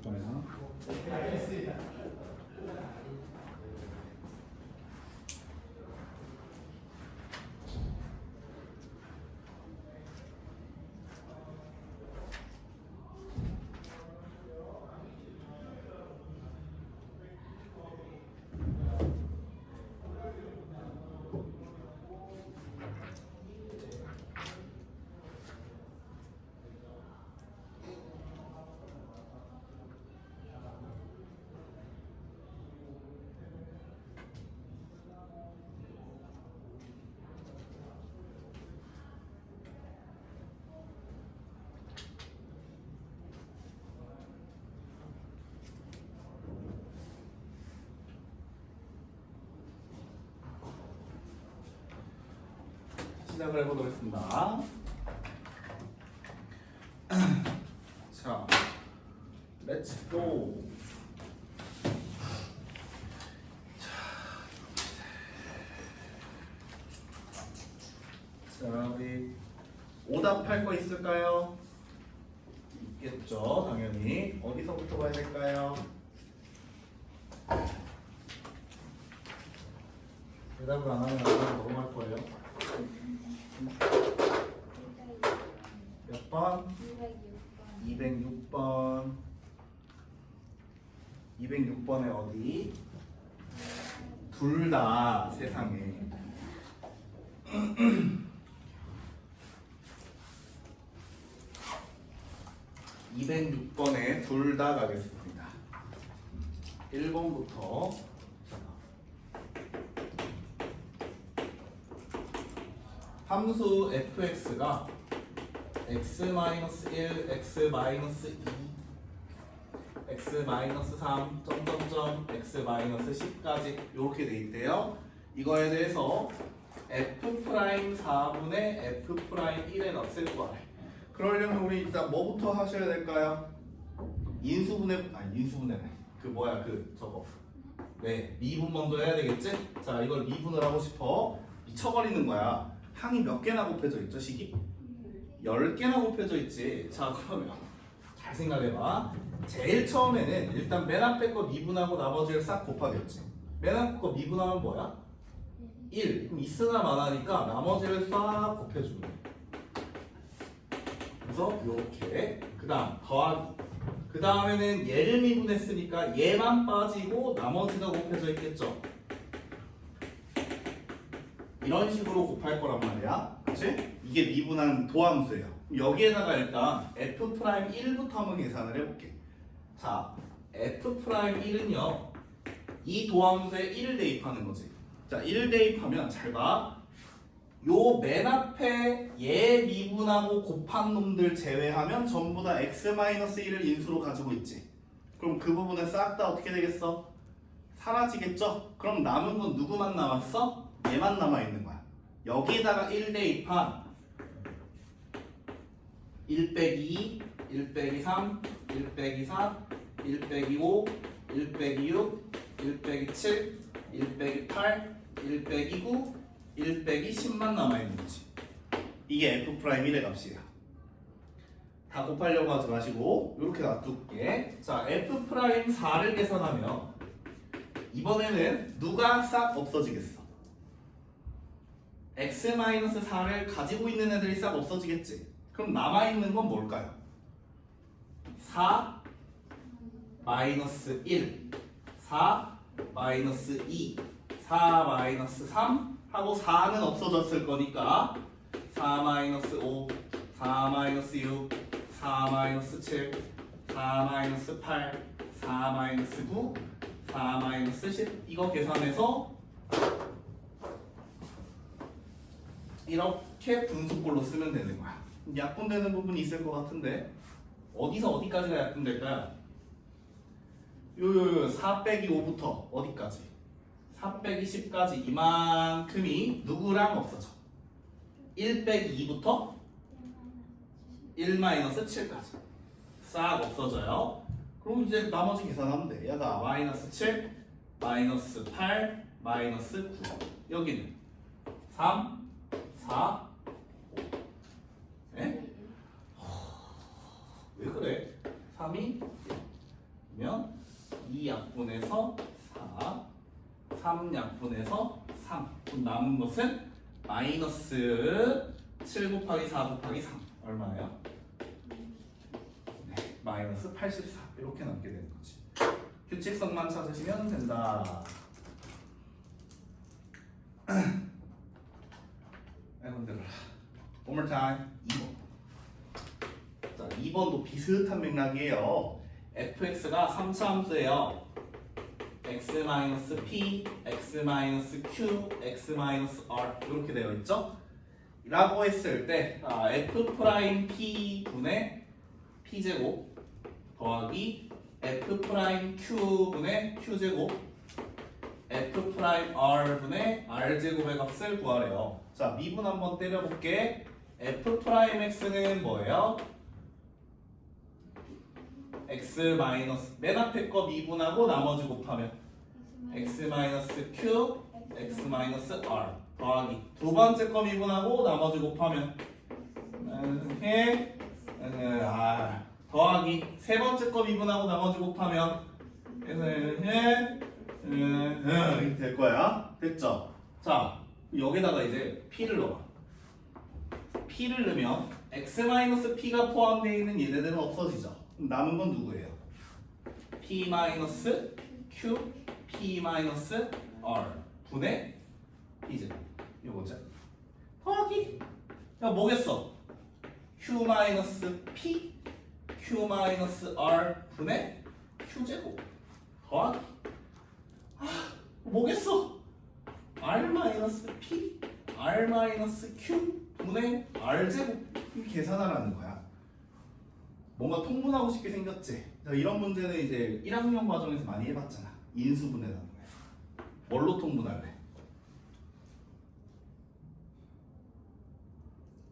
거야. 시작을 해보도록 하겠습니다. 자, 렛츠 고. 자, 우리 오답할 거 있을까요? 있겠죠, 당연히. 어디서부터 봐야 될까요? 대답을 안 하면 나중에 넘어갈 거예요. 몇 번? 206번. 206번에 어디? 둘 다 세상에. 206번에 둘 다 가겠습니다. 1번부터. 함수 fx가 x-1, x-2, x-3, 점점점, x-10까지 이렇게 돼 있대요. 이거에 대해서 f'4분의 f'1에 값을 구하래. 그러려면 우리 일단 뭐부터 하셔야 될까요? 인수분해, 아니 인수분해네. 그 뭐야 저거. 네, 미분 먼저 해야 되겠지? 자, 이걸 미분을 하고 싶어. 미쳐버리는 거야. 항이 몇 개나 곱해져 있죠, 식이? 10개나 곱해져 있지. 자, 그러면 잘 생각해봐. 제일 처음에는 일단 맨 앞에 거 미분하고 나머지를 싹 곱하겠지. 맨 앞에 거 미분하면 뭐야? 1. 그럼 있으나 마나니까 나머지를 싹 곱해주는 거야. 그래서 이렇게. 그 다음 더하기. 그 다음에는 얘를 미분했으니까 얘만 빠지고 나머지가 곱해져 있겠죠. 이런 식으로 곱할 거란 말이야. 그치? 이게 미분한 도함수예요. 여기에다가 일단 f'1부터 한번 계산을 해볼게. 자, f'1은요 이 도함수에 1을 대입하는 거지. 자, 1을 대입하면 잘 봐. 요 맨 앞에 얘 미분하고 곱한 놈들 제외하면 전부 다 x-1을 인수로 가지고 있지. 그럼 그 부분은 싹 다 어떻게 되겠어? 사라지겠죠? 그럼 남은 건 누구만 남았어? 얘만 남아있는 거야. 여기에다가 1 대입한 1 빼기 2, 1 빼기 3, 1 빼기 4, 1 빼기 5, 1 빼기 6, 1 빼기 7, 1 빼기 8, 1 빼기 9, 1 빼기 10만 남아있는 거지. 이게 f'1의 값이에요. 다 곱하려고 하지 마시고 이렇게 놔둘게. 자, f'4를 계산하면 이번에는 누가 싹 없어지겠어? x-4를 가지고 있는 애들이 싹 없어지겠지. 그럼 남아있는 건 뭘까요? 4 마이너스 1, 4 마이너스 2, 4 마이너스 3 하고 4는 없어졌을 거니까 4 마이너스 5, 4 마이너스 6, 4 마이너스 7, 4 마이너스 8, 4 마이너스 9, 4 마이너스 10 이거 계산해서 이렇게 분수꼴로 쓰면 되는 거야. 약분되는 부분이 있을 것 같은데 어디서 어디까지가 약분될까요? 요 4 빼기 5부터 어디까지? 4 빼기 10까지 이만큼이 누구랑 없어져? 1 빼기 2부터 1 마이너스 7까지 싹 없어져요. 그럼 이제 나머지 계산하면 돼. 얘가 마이너스 7, 마이너스 8, 마이너스 9 여기는 3, 4, 5 에? 왜 그래? 3이 그러면 2약분해서 4, 3약분해서 3. 그럼 남은 것은 마이너스 7 곱하기 4 곱하기 3. 얼마예요? 네, 마이너스 84. 이렇게 남게 되는 거지. 규칙성만 찾으시면 된다. 아이고 힘들어. One more time. 2번. 자, 2번도 비슷한 맥락이에요. fx가 3차 함수예요. x-p, x-q, x-r 이렇게 되어 있죠? 라고 했을 때 f'' 분의 p제곱 더하기 f'' 분의 q제곱 f'' 분의 r제곱의 값을 구하래요. 자, 미분 한번 때려볼게. f'x는 뭐예요? x 마이너스 맨 앞에 거 미분하고 나머지 곱하면 x-q, x-r 더하기 두 번째 거 미분하고 나머지 곱하면 이렇게 더하기 세 번째 거 미분하고 나머지 곱하면 이렇게 될 거야. 됐죠? 자, 여기다가 이제 p를 넣어. p를 넣으면 x-p가 포함되어 있는 얘네들은 없어지죠. 그럼 남은 건 누구예요? p-q, p-r 분의 p제곱. 이거죠? 더하기 야 뭐겠어? q-p, q-r 분의 q제곱 더하기 뭐겠어? r-p, r-q 분의 r제곱. 이렇게 계산하라는 거야. 뭔가 통분하고 싶게 생겼지? 이런 문제는 이제 1학년 과정에서 많이 해봤잖아. 인수분해라는 거야. 뭘로 통분할래?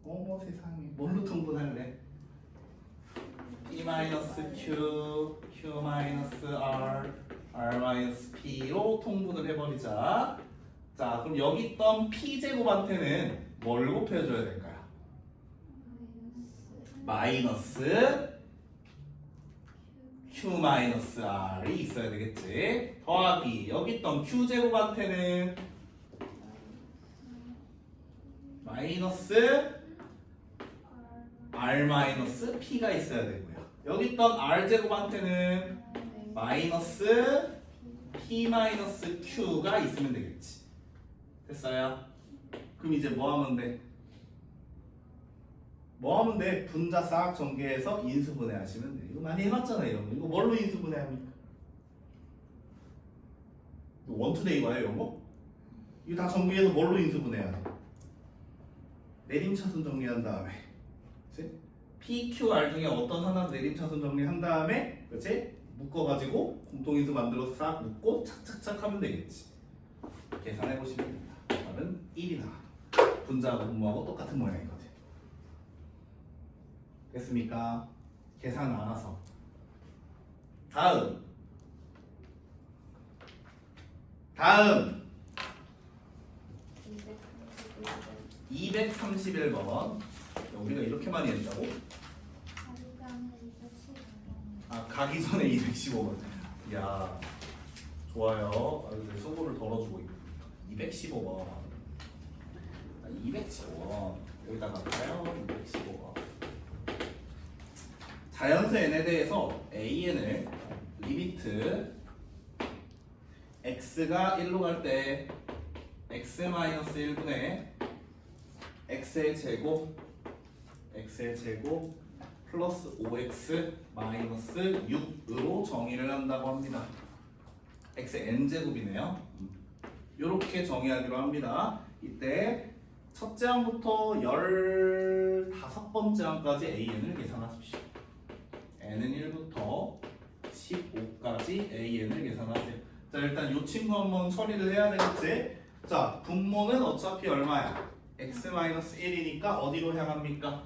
어머 세상에. 뭘로 통분할래? p-q, q-r, r-p로 통분을 해버리자. 자, 그럼 여기 있던 p제곱한테는 뭘 곱해줘야 될까요? 마이너스 q-r이 있어야 되겠지. 더하기 여기 있던 q제곱한테는 마이너스 r-p가 있어야 되고요. 여기 있던 r제곱한테는 마이너스 p-q가 있으면 되겠지. 됐어요? 그럼 이제 뭐 하면 돼? 뭐 하면 돼? 분자 싹 전개해서 인수분해 하시면 돼. 이거 많이 해봤잖아요. 이런 거. 이거 뭘로 인수분해 합니까? 원투데이가요 이런 거? 이거 다 정리해서 뭘로 인수분해야 돼? 내림차순 정리한 다음에, 그렇지? PQR 중에 어떤 하나 내림차순 정리한 다음에, 그렇지? 묶어가지고 공통인수 만들어서 싹 묶고 착착착 하면 되겠지. 계산해 보시면 됩니다. 답은 1이 나와. 분자하고 분모하고 똑같은 모양이거든. 됐습니까? 계산 알아서. 다음 231번. 우리가 이렇게 많이 했다고? 가기 전에 215번. 야, 좋아요. 내 수고를 덜어주고 있고. 215번. 215번. 여기다가 가요. 215번. 자연수 n에 대해서 an을 리미트 x가 1로 갈 때 x-1분의 x의 제곱 플러스 5x 마이너스 6으로 정의를 한다고 합니다. x의 n제곱이네요. 이렇게 정의하기로 합니다. 이때 첫째 항부터 15번째 항까지 an을 계산하십시오. n은 1부터 15까지 an을 계산하세요. 자, 일단 이 친구 한번 처리를 해야 되겠지? 자, 분모는 어차피 얼마야? x-1이니까 어디로 향합니까?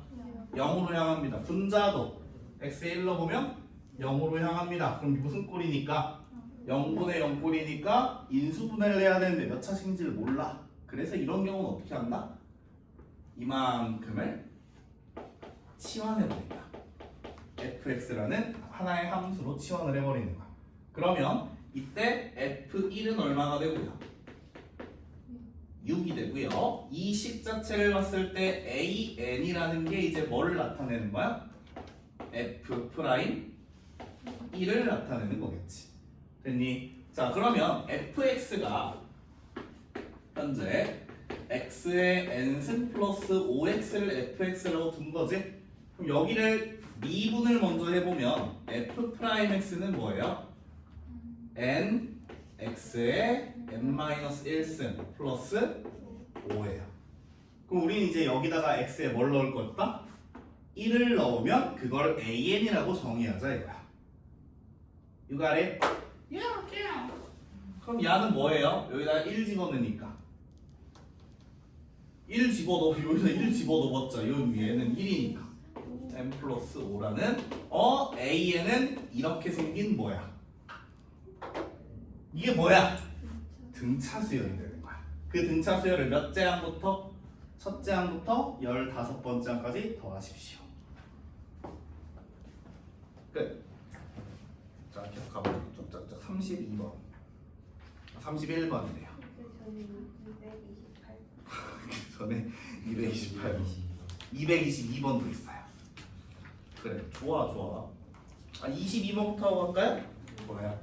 0으로 향합니다. 분자도 x에 1 넣어보면 0으로 향합니다. 그럼 무슨 꼴이니까? 0분의 0 꼴이니까 인수분해를 해야 되는데 몇 차식인지를 몰라. 그래서 이런 경우는 어떻게 한다? 이만큼을 치환해버린다. fx라는 하나의 함수로 치환을 해버리는 거야. 그러면 이때 F1은 얼마가 되고요? 6이 되고요. 이 식 자체를 봤을 때 AN이라는 게 이제 뭐를 나타내는 거야? F'1을 나타내는 거겠지. 됐니? 자, 그러면 fx가 현재 x의 n승 플러스 5x를 fx라고 둔 거지? 그럼 여기를 미분을 먼저 해보면 f'x는 뭐예요? n x의 n-1승 플러스 5예요. 그럼 우리는 이제 여기다가 x에 뭘 넣을 거다? 1을 넣으면 그걸 an이라고 정의하자 이거야. You got it? Yeah. 그럼 야는 뭐예요? 여기다가 1 집어넣으니까 1 집어넣어. 여기다 1 집어넣었자 여기 위에는 1이니까 n 플러스 5라는 an은 이렇게 생긴 뭐야? 이게 뭐야? 등차 수열이 되는 거야. 그 등차 수열을 몇 째 항부터? 첫째 항부터 15번째 항까지 더하십시오. 끝. 자, 계속 가보죠. 쭉쭉쭉 32번. 31번이네요. 전에 228. 222번도 있어요. 그래, 좋아. 22번부터 하고 갈까요? 뭐야?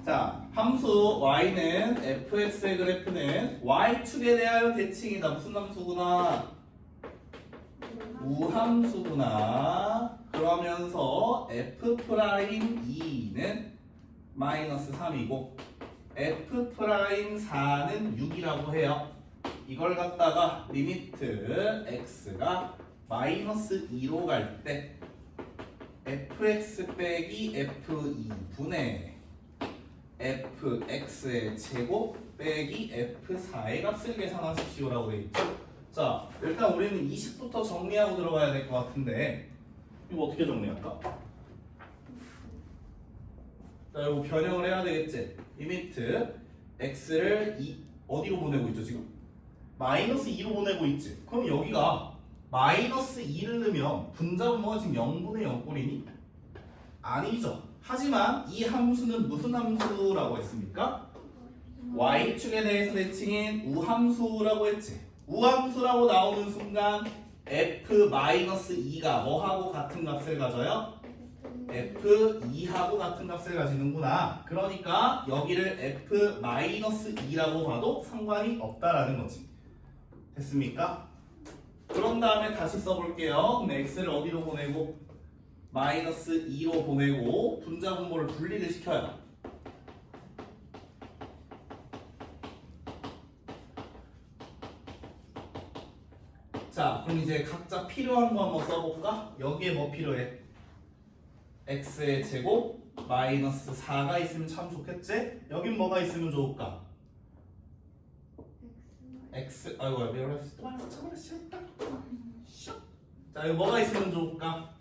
자, 함수 y는 fx의 그래프는 y축에 대하여 대칭이다. 무슨 함수구나? 우함수구나. 그러면서 f'2는 마이너스 3이고 f'4는 6이라고 해요. 이걸 갖다가 리미트 x가 마이너스 2로 갈 때 fx 빼기 f2 분의 fx의 제곱 빼기 f4의 값을 계산하십시오라고 되어 있죠. 자, 일단 우리는 20부터 정리하고 들어가야 될 것 같은데 이거 어떻게 정리할까? 자, 이거 변형을 해야 되겠지. 리미트 x를 어디로 보내고 있죠 지금? 마이너스 2로 보내고 있지. 그럼 여기가 마이너스 2를 넣으면 분자분모가 지금 0분의 0꼴이니? 아니죠. 하지만 이 함수는 무슨 함수라고 했습니까? y축에 대해서 대칭인 우함수라고 했지. 우함수라고 나오는 순간 f-2가 뭐하고 같은 값을 가져요? f2하고 같은 값을 가지는구나. 그러니까 여기를 f-2라고 봐도 상관이 없다라는 거지. 됐습니까? 그런 다음에 다시 써볼게요. 그럼 x를 어디로 보내고? 마이너스 2로 보내고 분자분모를 분리를 시켜요. 자, 그럼 이제 각자 필요한 거 한번 써볼까? 여기에 뭐 필요해? x의 제곱 마이너스 4가 있으면 참 좋겠지? 여긴 뭐가 있으면 좋을까? x, 아이고 미안해. 자, 여기 뭐가 있으면 좋을까?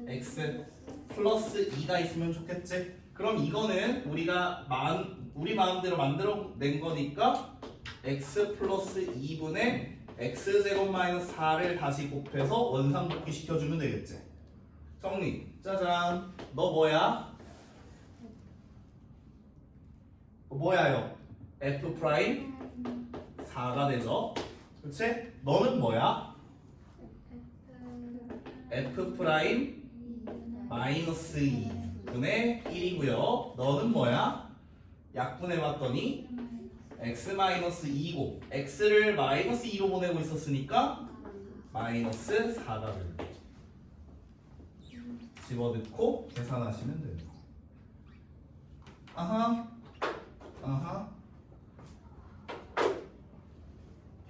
x 플러스 2가 있으면 좋겠지? 그럼 이거는 우리가 우리 마음대로 만들어낸 거니까 x 플러스 2분의 x제곱 마이너스 4를 다시 곱해서 원상복귀 시켜주면 되겠지? 정리. 짜잔. 너 뭐야? 뭐야요? f 프라임 4가 되죠? 그렇지? 너는 뭐야? f 프라임 마이너스 2분의 1이고요. 너는 뭐야? 약분해 봤더니 x 마이너스 2고 x를 마이너스 2로 보내고 있었으니까 마이너스 4가 되는 거죠. 집어넣고 계산하시면 됩니다. 아하.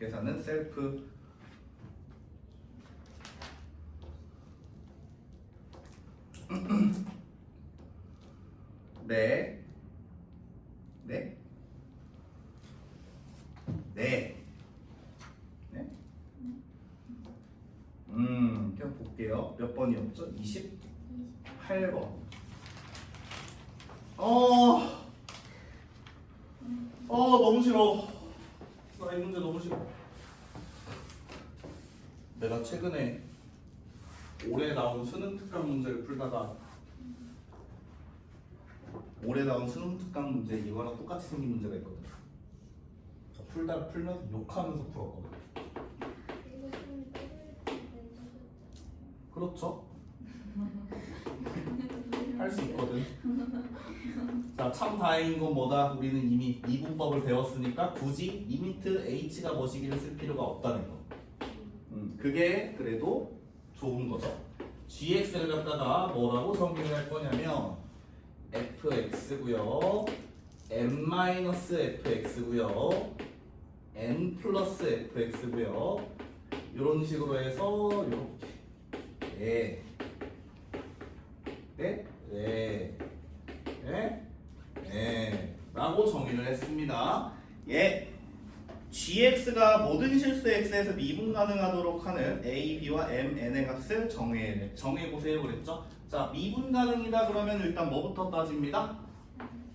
계산은 셀프. 네. 계속 볼게요. 몇 번이었죠? 28번. 너무 싫어. 나 이 문제 너무 싫어. 내가 최근에 올해 나온 수능 특강 문제를 풀다가 올해 나온 수능 특강 문제 이거랑 똑같이 생긴 문제가 있거든. 풀면서 욕하면서 풀었거든. 그렇죠? 할 수 있거든. 자, 참 다행인 건 뭐다? 우리는 이미 미분법을 배웠으니까 굳이 리미트 h가 뭐시기를 쓸 필요가 없다는 거. 그게 그래도 좋은 거죠. gx를 갖다가 뭐라고 정리를 할 거냐면 fx고요, n-fx고요, n 플러스 fx고요. 이런 식으로 해서 이렇게 라고 정의를 했습니다. gx가 모든 실수 x에서 미분 가능하도록 하는 a, b와 m, n의 값을 정해보세요 그랬죠? 자, 미분 가능이다 그러면 일단 뭐부터 따집니다?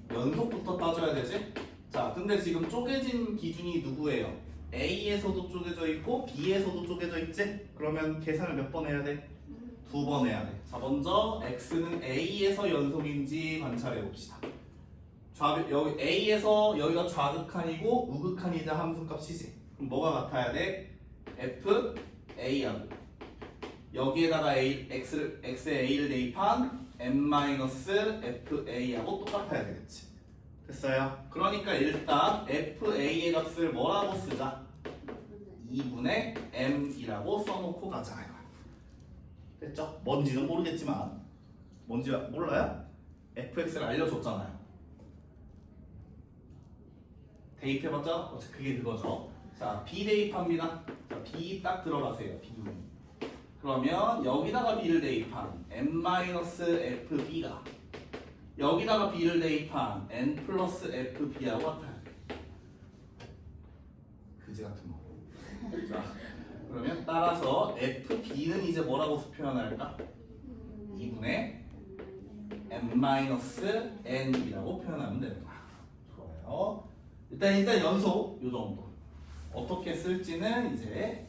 연속부터 따져야 되지? 자, 근데 지금 쪼개진 기준이 누구예요? a에서도 쪼개져 있고 b에서도 쪼개져 있지? 그러면 계산을 몇 번 해야 돼? 2번 해야 돼. 자, 먼저 x는 a에서 연속인지 관찰해 봅시다. 여기 a에서 여기가 좌극한이고 우극한이자 함수값이지. 그럼 뭐가 같아야 돼? f a하고 여기에다가 x에 a를 대입한 n-f a하고 똑같아야 되겠지. 됐어요? 그러니까 일단 fa의 값을 뭐라고 쓰자? 2분의 m이라고 써놓고 가자. 됐죠? 뭔지는 모르겠지만 뭔지 몰라요? fx를 알려줬잖아요. 대입해봤자 그게 그거죠. 자, b 대입합니다. 자, b 딱 들어가세요. b. 그러면 여기다가 b를 대입한 n-fb가 여기다가 b를 대입한 n 플러스 fb하고 같아요. 그지 같은 거. 자, 그러면 따라서 fb는 이제 뭐라고 표현할까? 2분의 n-n이라고 표현하면 되는 거야. 좋아요. 일단 연속 요 정도. 어떻게 쓸지는 이제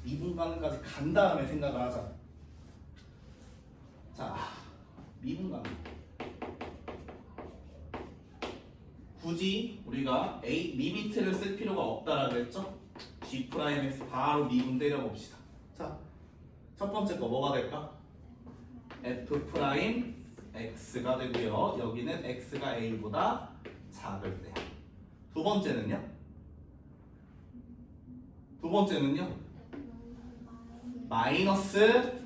미분가능까지 간 다음에 생각을 하자. 자, 미분가능. 굳이 우리가 리미트를 쓸 필요가 없다라고 했죠? G'X 바로 미분 때려봅시다. 자, 첫 번째 거 뭐가 될까? F'X가 되고요. 여기는 X가 A보다 작을 때. 두 번째는요? 마이너스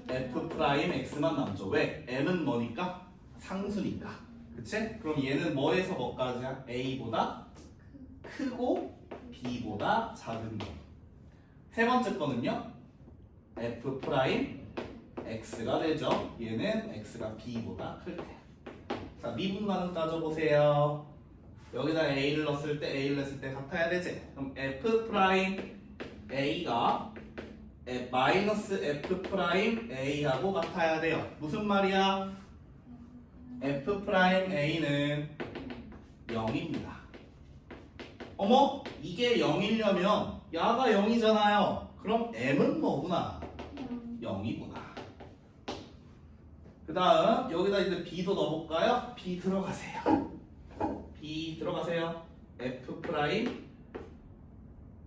F'X만 남죠. 왜? M은 뭐니까? 상수니까. 그치? 그럼 얘는 뭐에서 뭐까지야? A보다 크고 B보다 작은 거. 세 번째 거는요? F'X가 되죠. 얘는 X가 B보다 클 때. 자, 미분가능 따져보세요. 여기다 A를 넣었을 때 같아야 되지. 그럼 F'A가 마이너스 F'A하고 같아야 돼요. 무슨 말이야? F'A는 0입니다. 어머? 이게 0이려면 야가 0이잖아요. 그럼 M은 뭐구나? 0이구나. 그 다음 여기다 이제 B도 넣어볼까요? B 들어가세요. F'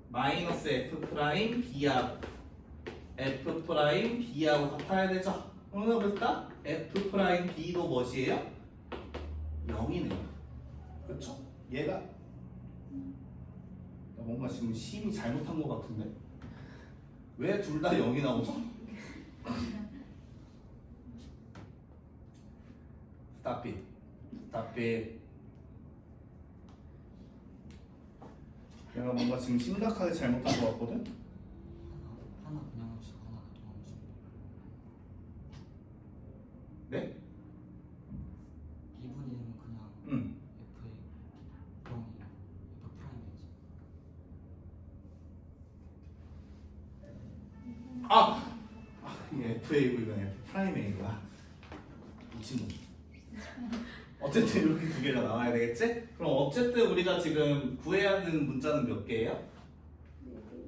마이너스 F' B하고 같아야 되죠? 그러면 볼까? F' B도 무엇이에요? 0이네요. 그렇죠? 얘가 뭔가 지금 심이 잘못한 것 같은데 왜 둘 다 0이 나오죠? Stop it. 내가 뭔가 지금 심각하게 잘못한 것 같거든? 하나 그냥 하시고 하나 더 하시고. 네? 2분이면 그냥 응. F의 0이에요. F 프라임이지. 이게 FA고 이건 F'A구나. 미친놈. 어쨌든 이렇게 두 개가 나와야 되겠지? 그럼 어쨌든 우리가 지금 구해야 하는 문자는 몇 개예요?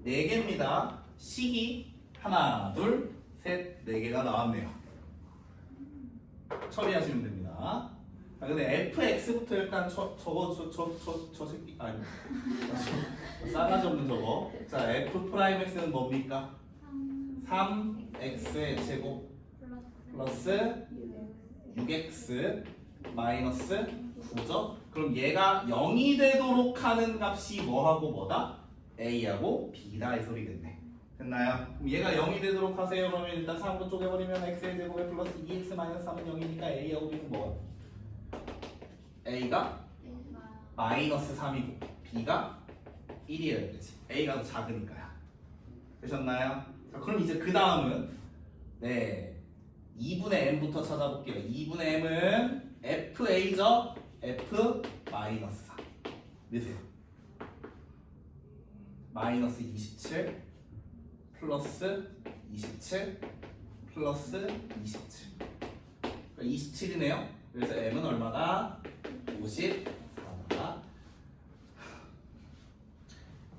4개입니다. 식이 하나, 둘, 셋, 네 개가 나왔네요. 처리하시면 됩니다. 아, 근데 fx부터 일단 저 새끼 아니 싸가지 없는 저거. 자, f 프라임 x는 뭡니까? 3x의 제곱 플러스 6x 마이너스 9죠. 그럼 얘가 0이 되도록 하는 값이 뭐하고 뭐다? a하고 b다 이 소리겠네. 됐나요? 그럼 얘가 0이 되도록 하세요. 그러면 일단 3으로 쪼개버리면 x의 제곱에 플러스 2x 마이너스 3은 0이니까 a하고 b는 뭐야? a가 마이너스 3이고 b가 1이어야 되지. a가 더 작으니까요. 되셨나요? 자, 그럼 이제 그 다음은 2분의 m부터 찾아볼게요. 2분의 m은 fa죠? f 마이너스 4 넣으세요. 마이너스 27 플러스 27 플러스 27 27이네요. 그래서 m은 얼마다? 54다.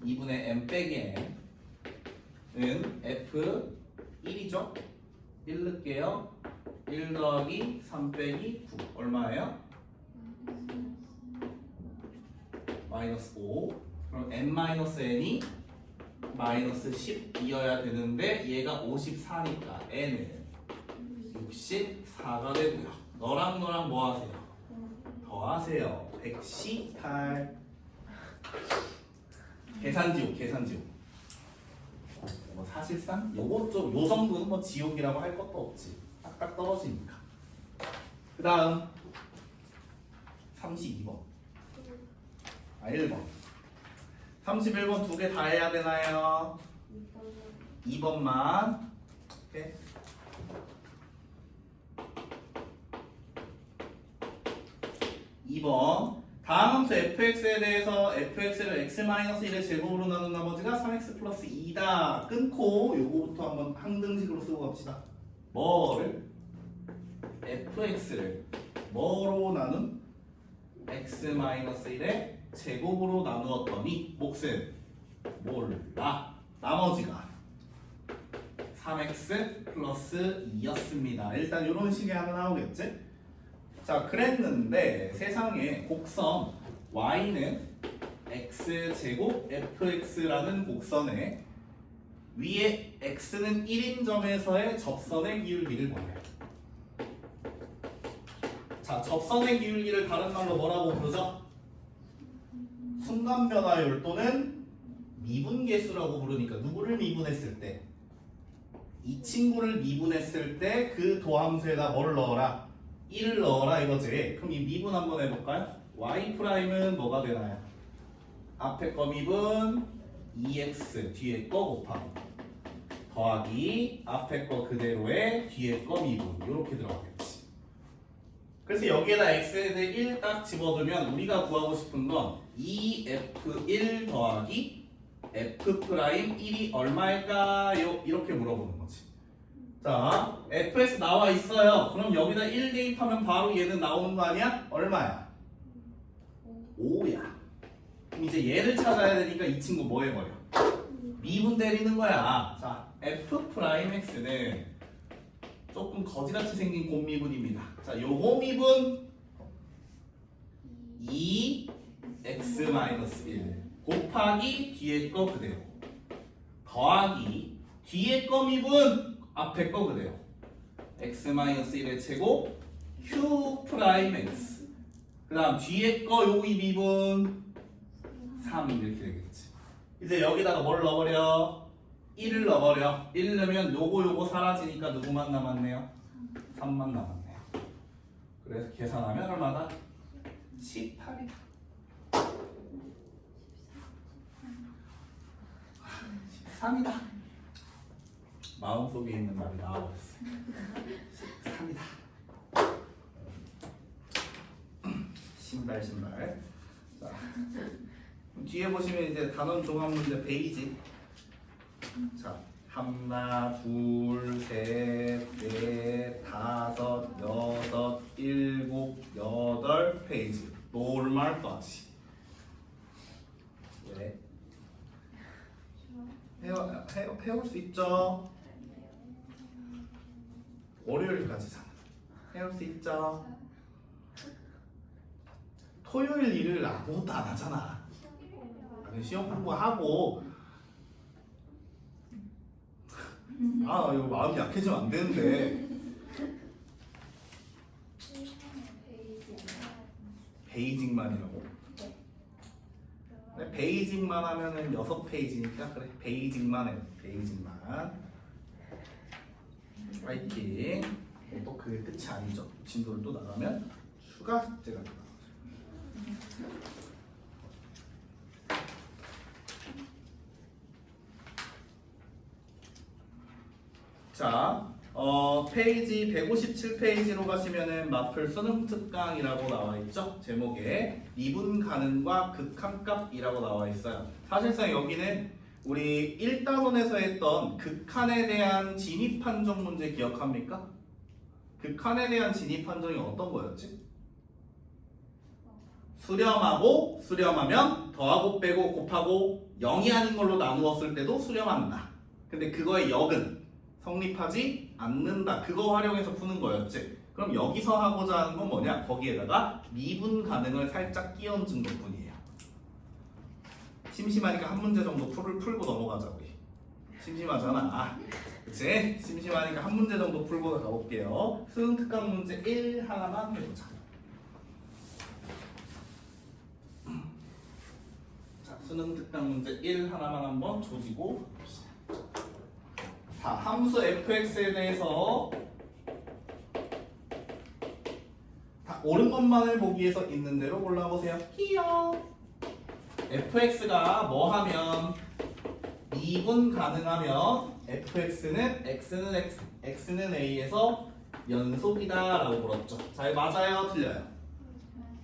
2분의 m 빼기 m은 f 1이죠? 1 넣을게요. 1 더하기 3 빼기 9 얼마예요? 마이너스 5. 그럼 n 마이너스 n이 마이너스 10이어야 되는데 얘가 54니까 n은 64가 되고요. 너랑 뭐 하세요? 더하세요. 118. 계산지옥. 뭐 사실상 요거 좀 요 정도는 뭐 지옥이라고 할 것도 없지. 딱딱 떨어지니까. 그 다음 32번. 1번. 31번 두 개 다 해야 되나요? 2번만. 오케이. 2번. 다음 함수 fx에 대해서 fx를 x-1의 제곱으로 나눈 나머지가 3x 플러스 2다. 끊고 요거부터 한번 항등식으로 쓰고 갑시다. 뭐를? fx를 뭐로 나눈? x-1의 제곱으로 나누었더니 몫은 몰라. 나머지가 3x 플러스 2였습니다. 일단 이런 식이 하나 나오겠지? 자, 그랬는데 세상에 곡선 y는 x제곱 fx라는 곡선에 위에 x는 1인 점에서의 접선의 기울기를 구해요. 자, 접선의 기울기를 다른 말로 뭐라고 부르죠? 순간변화율 또는 미분계수라고 부르니까 누구를 미분했을 때? 이 친구를 미분했을 때 그 도함수에다 뭘 넣어라? 1을 넣어라 이거지. 그럼 이 미분 한번 해볼까요? y''은 뭐가 되나요? 앞에 거 미분 2x 뒤에 거 곱하기 더하기 앞에 거 그대로의 뒤에 거 미분 이렇게 들어가겠지. 그래서 여기에다 x에 대해 1 딱 집어두면 우리가 구하고 싶은 건 2f1 더하기 f'1이 얼마일까요? 이렇게 물어보는 거지. 자, fx 나와 있어요. 그럼 여기다 1 대입하면 바로 얘는 나오는 거 아니야? 얼마야? 5야. 그럼 이제 얘를 찾아야 되니까 이 친구 뭐 해버려? 미분 때리는 거야. 자, f'x는 조금 거지같이 생긴 곱미분입니다. 자, 요 곱미분 2x-1 곱하기 뒤에 거 그대로 더하기 뒤에 거 미분 앞에 거 그대로 x-1의 제곱 q'x 그 다음 뒤에 거 여기 미분 3 이렇게 되겠지. 이제 여기다가 뭘 넣어버려? 1을 넣어버려. 1 넣으면 요거 사라지니까 누구만 남았네요? 3만 남았네요. 그래서 계산하면 얼마다? 18이다. 13이다. 마음속에 있는 말이 나와버렸어. 13이다. 신발. 자, 뒤에 보시면 이제 단원 종합 문제 베이지. 자, 하나, 둘, 셋, 넷, 다섯, 여섯, 일곱, 여덟 페이지. 노멀까지. 네. 배울 수 있죠? 월요일까지잖아. 해올 수 있죠? 토요일 일요일 아무것도 안 하잖아. 아니, 시험 공부하고 아 이거 마음이 약해지면 안 되는데. 베이직만이라고? 그래, 베이직만 하면은 6페이지니까 그래 베이직만 해. 베이직만 파이팅. 또 그게 끝이 아니죠. 진도를 또 나가면 추가 숙제가 나가죠. 자, 페이지 157페이지로 가시면은 마플 수능 특강이라고 나와 있죠. 제목에 미분 가능과 극한값이라고 나와 있어요. 사실상 여기는 우리 1단원에서 했던 극한에 대한 진입 판정 문제 기억합니까? 극한에 대한 진입 판정이 어떤 거였지? 수렴하고 수렴하면 더하고 빼고 곱하고 0이 아닌 걸로 나누었을 때도 수렴한다. 근데 그거의 역은 성립하지 않는다. 그거 활용해서 푸는 거였지. 그럼 여기서 하고자 하는 건 뭐냐? 거기에다가 미분 가능을 살짝 끼얹은 것뿐이에요. 심심하니까 한 문제 정도 풀고 넘어가자 우리. 심심하잖아. 그치? 심심하니까 한 문제 정도 풀고 가볼게요. 수능 특강 문제 1 하나만 해보자. 자, 수능 특강 문제 1 하나만 한번 조지고 봅시다. 자, 함수 fx에 대해서 다 옳은 것만을 보기 위해서 있는 대로 골라보세요. 끼요. fx가 뭐 하면 미분 가능하면 fx는 x는 a에서 연속이다 라고 불었죠. 자, 맞아요? 틀려요?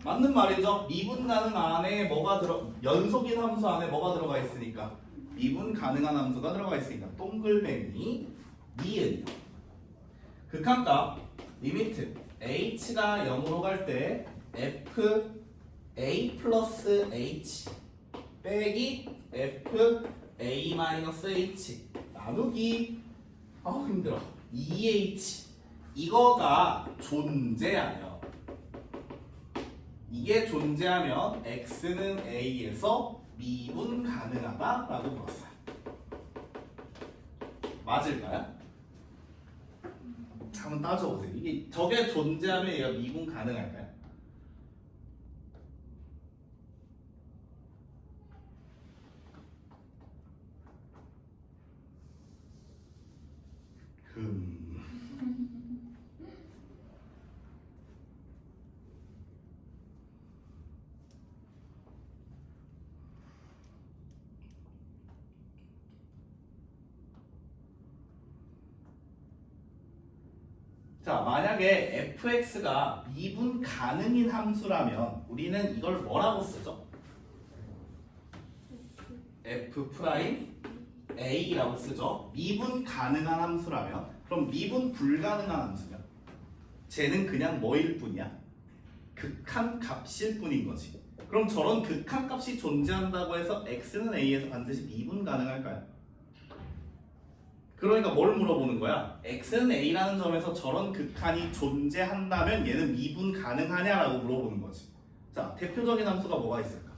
맞는 말이죠. 미분 가능 안에 뭐가 연속인 함수 안에 뭐가 들어가 있으니까 미분 가능한 함수가 들어가 있으니까 동글뱅이 니은이요. 극한값 리미트 h가 0으로 갈 때 f a 플러스 h 빼기 f a 마이너스 h 나누기 힘들어 2h 이거가 존재하며 이게 존재하면 x는 a에서 미분 가능하다라고 물었어요. 맞을까요? 한번 따져보세요. 이게 저게 존재하면 얘가 미분 가능할까요? 자, 만약에 fx가 미분 가능인 함수라면 우리는 이걸 뭐라고 쓰죠? f 프라임 a라고 쓰죠. 미분 가능한 함수라면. 그럼 미분 불가능한 함수면 쟤는 그냥 뭐일 뿐이야? 극한 값일 뿐인 거지. 그럼 저런 극한 값이 존재한다고 해서 x는 a에서 반드시 미분 가능할까요? 그러니까 뭘 물어보는 거야? x는 a라는 점에서 저런 극한이 존재한다면 얘는 미분 가능하냐라고 물어보는 거지. 자, 대표적인 함수가 뭐가 있을까?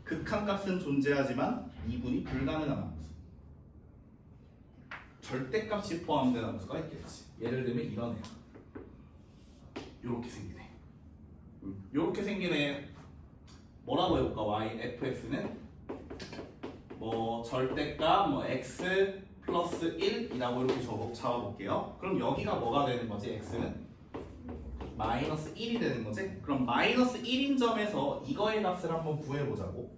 극한값은 존재하지만 미분이 불가능한 함수. 절대값이 포함된 함수가 있겠지. 예를 들면 이런 애야. 요렇게 생기네. 요렇게 생긴 애 뭐라고 해볼까? y, fx는 뭐 절대값 뭐 x 플러스 1이라고 이렇게 잡아볼게요. 그럼 여기가 뭐가 되는 거지? x는 마이너스 1이 되는 거지? 그럼 마이너스 1인 점에서 이거의 값을 한번 구해보자고.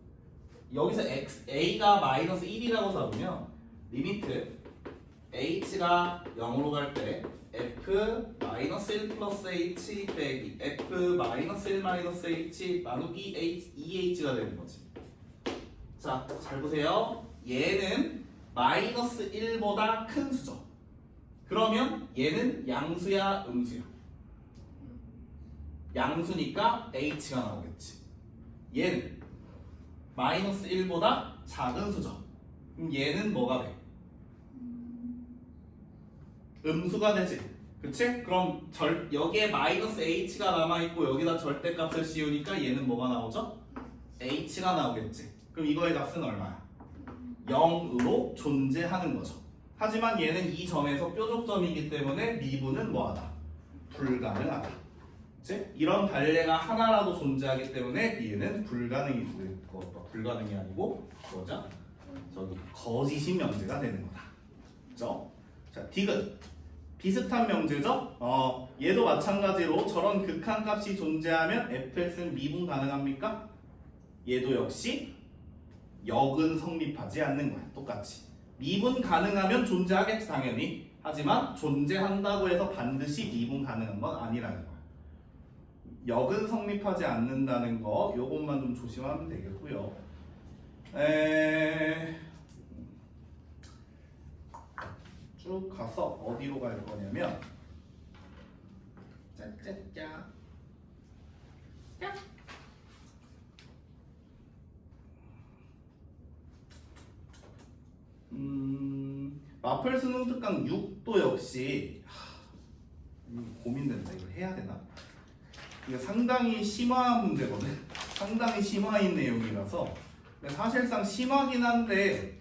여기서 a가 마이너스 1이라고 잡으면 리미트 h가 0으로 갈 때 f 마이너스 1 플러스 h 빼기 f 마이너스 1 마이너스 h 나누기 h 2h가 되는 거지. 자, 잘 보세요. 얘는 마이너스 1보다 큰 수죠. 그러면 얘는 양수야, 음수야? 양수니까 h가 나오겠지. 얘는 마이너스 1보다 작은 수죠. 그럼 얘는 뭐가 돼? 음수가 되지. 그치? 그럼 여기에 마이너스 h가 남아있고 여기다 절대값을 씌우니까 얘는 뭐가 나오죠? h가 나오겠지. 그럼 이거의 값은 얼마야? 0으로 존재하는 거죠. 하지만 얘는 이 점에서 뾰족점이기 때문에 미분은 뭐하다? 불가능하다. 그치? 이런 단례가 하나라도 존재하기 때문에 얘는 불가능이 아니고 뭐죠? 저기 거짓인 명제가 되는 거다. 그죠? 자, 디귿 비슷한 명제죠? 얘도 마찬가지로 저런 극한값이 존재하면 fx는 미분 가능합니까? 얘도 역시 역은 성립하지 않는 거야. 똑같이 미분 가능하면 존재하겠지 당연히. 하지만 존재한다고 해서 반드시 미분 가능한 건 아니라는 거야. 역은 성립하지 않는다는 거 요것만 좀 조심하면 되겠고요. 쭉 가서 어디로 갈 거냐면 짜짜짜 마플 수능 특강 6도 역시 고민된다. 이걸 해야 되나? 이게 상당히 심화한 문제거든. 상당히 심화인 내용이라서 사실상 심하긴 한데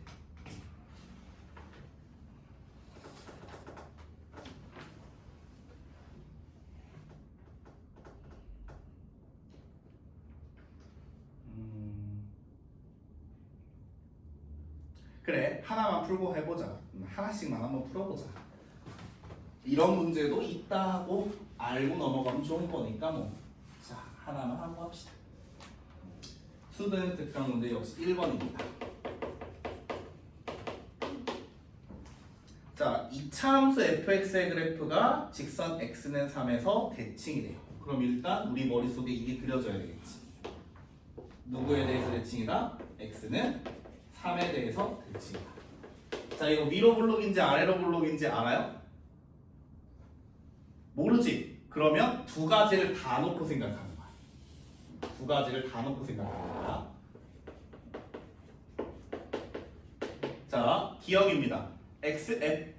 그래 하나만 풀고 해보자. 하나씩만 한번 풀어보자. 이런 문제도 있다고 알고 넘어가면 좋은 거니까 뭐. 자 하나만 하고 합시다. 수능 특강 문제 역시 1번입니다. 자 2차 함수 fx의 그래프가 직선 x는 3에서 대칭이 돼요. 그럼 일단 우리 머릿속에 이게 그려져야 되겠지. 누구에 대해서 대칭이다? x는 3에 대해서 대칭이다. 자 이거 위로 블록인지 아래로 블록인지 알아요? 모르지? 그러면 두 가지를 다 놓고 생각하는 거야. 두 가지를 다 놓고 생각하는 거야. 자 기억입니다.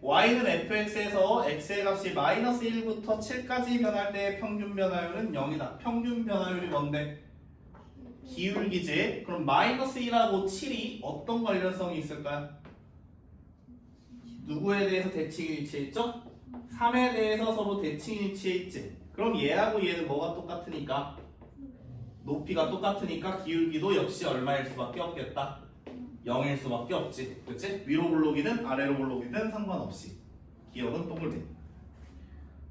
y는 fx에서 x의 값이 마이너스 1부터 7까지 변할 때의 평균 변화율은 0이다. 평균 변화율이 뭔데? 기울기지. 그럼 마이너스 1하고 7이 어떤 관련성이 있을까요? 누구에 대해서 대칭이 위치해있죠? 3에 대해서 서로 대칭이 위치해있지. 그럼 얘하고 얘는 뭐가 똑같으니까? 높이가 똑같으니까 기울기도 역시 얼마일 수밖에 없겠다. 0일 수밖에 없지. 그치? 위로 블록이든 아래로 블록이든 상관없이. 기억은 동글뱅이.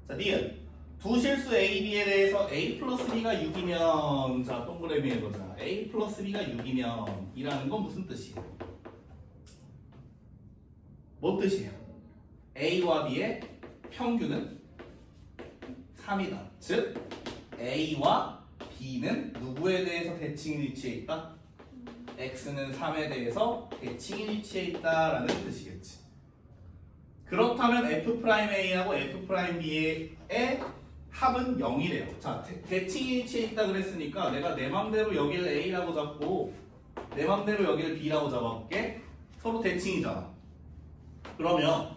자, 니은 두 실수 A, B에 대해서 A 플러스 B가 6이면 자 동그라미 해보자. A 플러스 B가 6이면 이라는 건 무슨 뜻이에요? 뭔 뜻이에요? A와 B의 평균은 3이다. 즉 A와 B는 누구에 대해서 대칭이 위치해 있다? X는 3에 대해서 대칭이 위치해 있다라는 뜻이겠지. 그렇다면 F'A하고 F'B의 합은 0이래요. 자, 대칭이 위치해 있다 그랬으니까 내가 내 맘대로 여기를 A라고 잡고 내 맘대로 여기를 B라고 잡아볼게. 서로 대칭이잖아. 그러면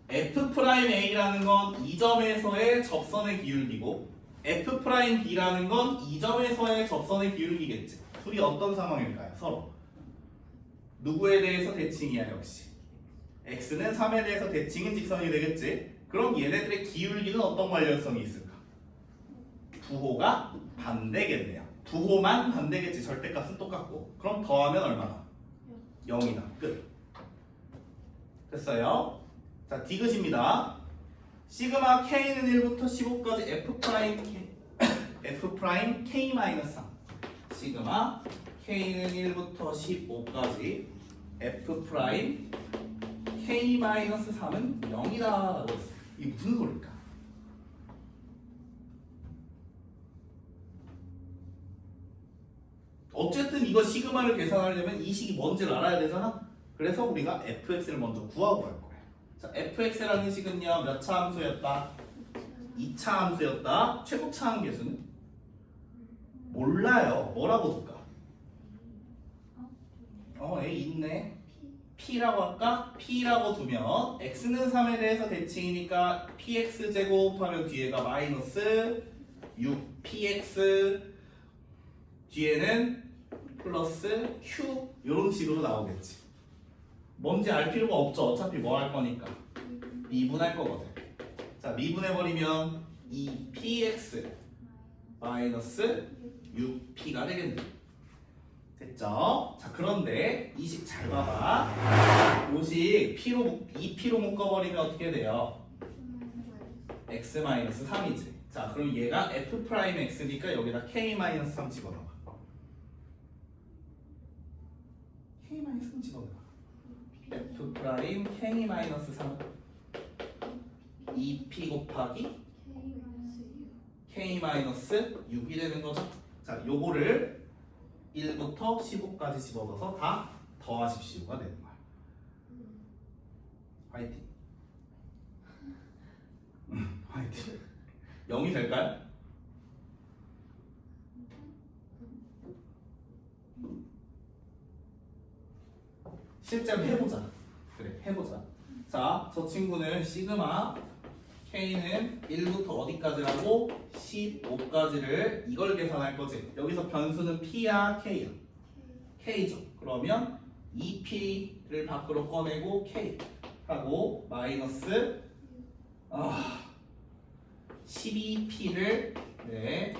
F'A라는 건 이 점에서의 접선의 기울기고 F'B라는 건 이 점에서의 접선의 기울기겠지. 둘이 어떤 상황일까요? 서로 누구에 대해서 대칭이야 역시. X는 3에 대해서 대칭인 직선이 되겠지. 그럼 얘네들의 기울기는 어떤 관련성이 있을까? 부호가 반대겠네요. 부호만 반대겠지. 절대값은 똑같고. 그럼 더하면 얼마나? 0이다. 끝. 됐어요? 자, 디귿입니다. 시그마 K는 1부터 15까지 F' K-3. 시그마 K는 1부터 15까지 F' K-3은 0이다 라고 했어요. 이게 무슨 소리일까? 어쨌든 이거 시그마를 계산하려면 이 식이 뭔지를 알아야 되잖아. 그래서 우리가 fx를 먼저 구하고 갈 거예요. 자, fx라는 식은요 몇 차 함수였다? 2차 함수였다. 최고차 함계수는? 몰라요. 뭐라고 줄까? A 있네. P라고 할까? P라고 두면 X는 3에 대해서 대칭이니까 PX 제곱하면 뒤에가 마이너스 6PX 뒤에는 플러스 Q 이런 식으로 나오겠지. 뭔지 알 필요가 없죠. 어차피 뭐 할 거니까 미분할 거거든. 자, 미분해버리면 2px 마이너스 6p가 되겠네. 됐죠? 자, 그런데 이 식 잘 봐봐. 요식 p로 2p로 묶어버리면 어떻게 돼요? x 마이너스 3이지. 자, 그럼 얘가 f 프라임 x니까 여기다 k 마이너스 3 집어넣어. k 마이너스 3 집어넣어. f 프라임 k 마이너스 3 2p 곱하기 k 마이너스 6이 되는 거죠. 자, 요거를 1부터 15까지 집어넣어서 다 더하십시오가 되는 거야. 화이팅. 화이팅. 0이 될까요? 실제로 해보자. 그래, 해보자. 자, 저 친구는 시그마 K는 1부터 어디까지라고? 15까지를 이걸 계산할 거지. 여기서 변수는 P야, K야? K죠. 그러면 2P를 밖으로 꺼내고 K 하고 마이너스 12P를 네,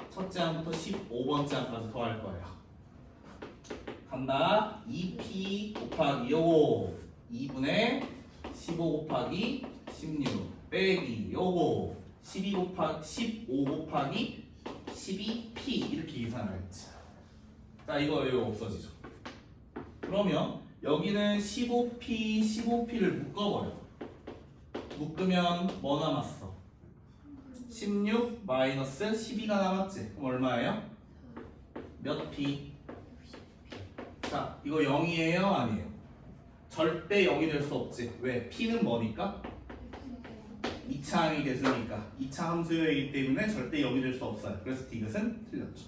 첫째 항부터 15번째 항까지 더할 거예요. 간다. 2P 곱하기 요거 2분의 15 곱하기 16 빼기 요거 15 곱하기 12P 이렇게 계산하겠지. 자, 이거 없어지죠. 그러면 여기는 15P를 묶어버려. 묶으면 뭐 남았어? 16 마이너스 12가 남았지. 그럼 얼마예요? 몇 P? 자, 이거 0이에요? 아니에요? 절대 0이 될 수 없지. 왜? P는 뭐니까? 2차 항이 됐으니까 2차 함수이기 때문에 절대 0이 될 수 없어요. 그래서 디귿은 틀렸죠.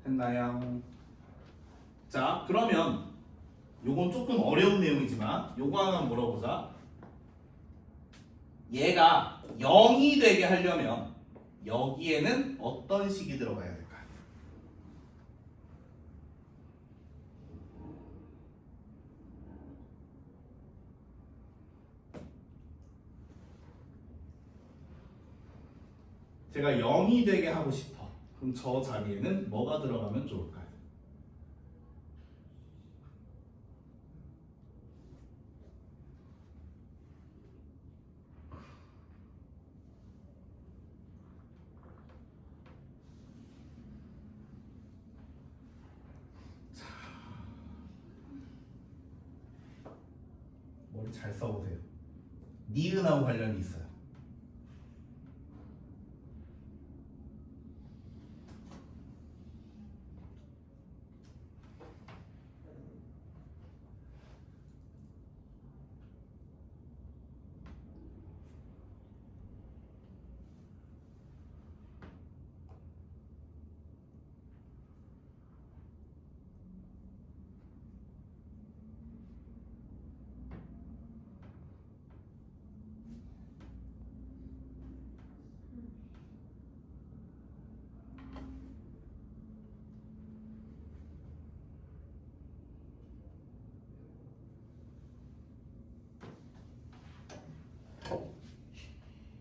됐나요? 자, 그러면 요건 조금 어려운 내용이지만 요거 하나 물어보자. 얘가 0이 되게 하려면 여기에는 어떤 식이 들어가야 될까요? 제가 0이 되게 하고 싶어. 그럼 저 자리에는 뭐가 들어가면 좋을까요? 머리 잘 써보세요. 니은하고 관련이 있어요.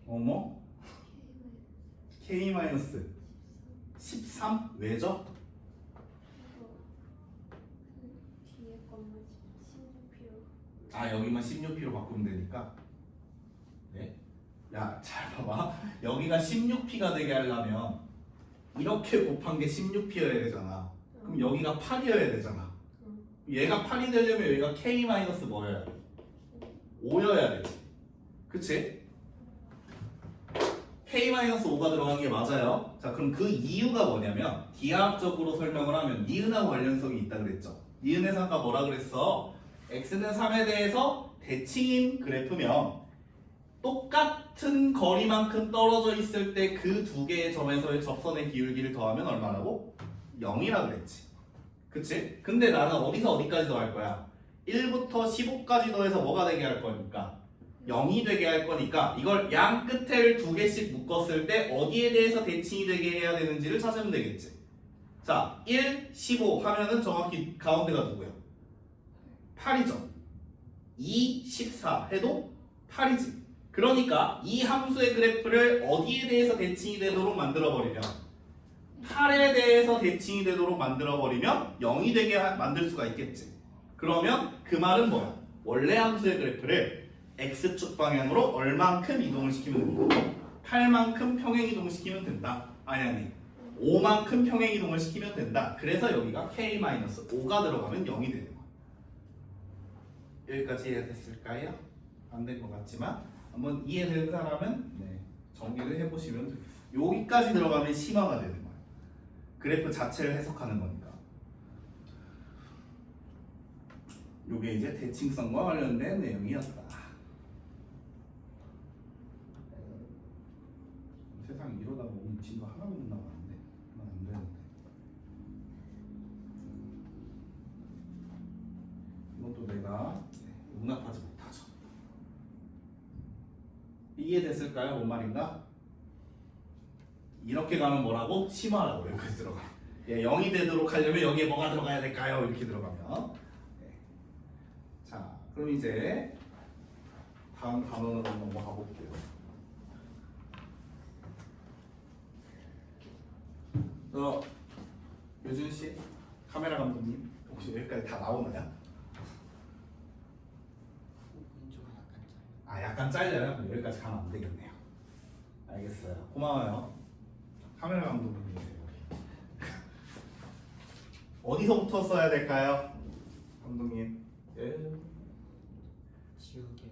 어머? K-13 왜죠? 뒤에 것만 16kg. 아, 여기만 16P로 바꾸면 되니까. 네. 야, 잘 봐봐. 여기가 16P가 되게 하려면 이렇게 곱한 게 16P여야 되잖아. 그럼 여기가 8이어야 되잖아. 얘가 8이 되려면 여기가 K- 뭐여야 돼? 5여야 되지. 그치? K-5가 들어간 게 맞아요. 자, 그럼 그 이유가 뭐냐면 기하학적으로 설명을 하면 니은하고 관련성이 있다 그랬죠. 니은의 상가 뭐라 그랬어? x는 3에 대해서 대칭인 그래프면 똑같은 거리만큼 떨어져 있을 때 그 두 개의 점에서의 접선의 기울기를 더하면 얼마라고? 0이라 그랬지. 그치? 근데 나는 어디서 어디까지 더할 거야? 1부터 15까지 더해서 뭐가 되게 할 거니까? 0이 되게 할 거니까 이걸 양 끝을 두 개씩 묶었을 때 어디에 대해서 대칭이 되게 해야 되는지를 찾으면 되겠지. 자, 1, 15 하면은 정확히 가운데가 누구야? 8이죠. 2, 14 해도 8이지. 그러니까 이 함수의 그래프를 어디에 대해서 대칭이 되도록 만들어버리면 8에 대해서 대칭이 되도록 만들어버리면 0이 되게 만들 수가 있겠지. 그러면 그 말은 뭐야? 원래 함수의 그래프를 x축 방향으로 얼만큼 이동을 시키면 된다. 8만큼 평행 이동시키면 된다. 아니 5만큼 평행 이동을 시키면 된다. 그래서 여기가 k-5가 들어가면 0이 되는 거야. 여기까지 이해됐을까요? 안 된 것 같지만 한번 이해된 사람은 정리를 해보시면 되겠어요. 여기까지 들어가면 심화가 되는 거야. 그래프 자체를 해석하는 거니까. 이게 이제 대칭성과 관련된 내용이었다. 세상 이러다가 오늘 진도 하나도 못 나가는데 그건 안 되는데. 이것도 내가 용납하지 못하죠. 이해됐을까요? 뭔 말인가? 이렇게 가면 뭐라고? 심화라고 여기까지 들어가. 0이 되도록 하려면 여기에 뭐가 들어가야 될까요? 이렇게 들어가면. 자, 그럼 이제 다음 단원으로 넘어가 볼게요. 유준 씨, 카메라 감독님, 혹시 여기까지 다 나오나요? 왼쪽은 약간 짧아. 아, 약간 잘려요? 그럼 여기까지 가면 안 되겠네요. 알겠어요. 고마워요. 카메라 감독님이세요. 어디서부터 써야 될까요? 감독님. 지우개 반절.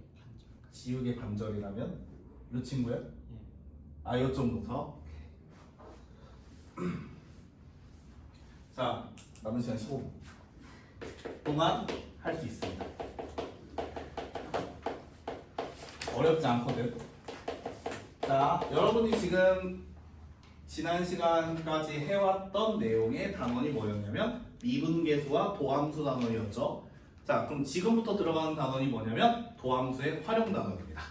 지우개 반절이라면 이 친구요? 예. 아, 이쪽부터. 자, 남은 시간 15분 동안 할 수 있습니다. 어렵지 않거든. 자, 여러분이 지금 지난 시간까지 해왔던 내용의 단원이 뭐였냐면 미분계수와 도함수 단원이었죠. 자, 그럼 지금부터 들어가는 단원이 뭐냐면 도함수의 활용 단원입니다.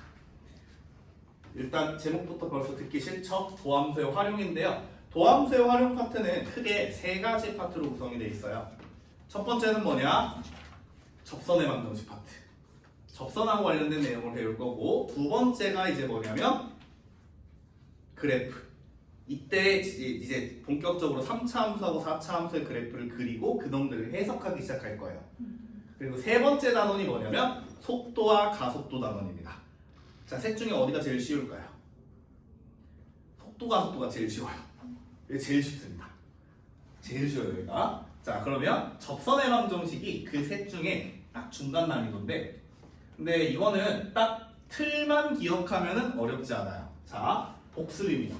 일단 제목부터 벌써 듣기 싫죠? 도함수의 활용인데요. 도함수의 활용 파트는 크게 세 가지 파트로 구성이 되어 있어요. 첫 번째는 뭐냐? 접선의 방정식 파트. 접선하고 관련된 내용을 배울 거고, 두 번째가 이제 뭐냐면 그래프. 이때 이제 본격적으로 3차 함수하고 4차 함수의 그래프를 그리고 그놈들을 해석하기 시작할 거예요. 그리고 세 번째 단원이 뭐냐면 속도와 가속도 단원입니다. 자, 셋 중에 어디가 제일 쉬울까요? 속도가 제일 쉬워요. 이게 제일 쉽습니다. 제일 쉬워요, 여기가. 자, 그러면 접선의 방정식이 그 셋 중에 딱 중간 난이도인데, 근데 이거는 딱 틀만 기억하면은 어렵지 않아요. 자, 복습입니다.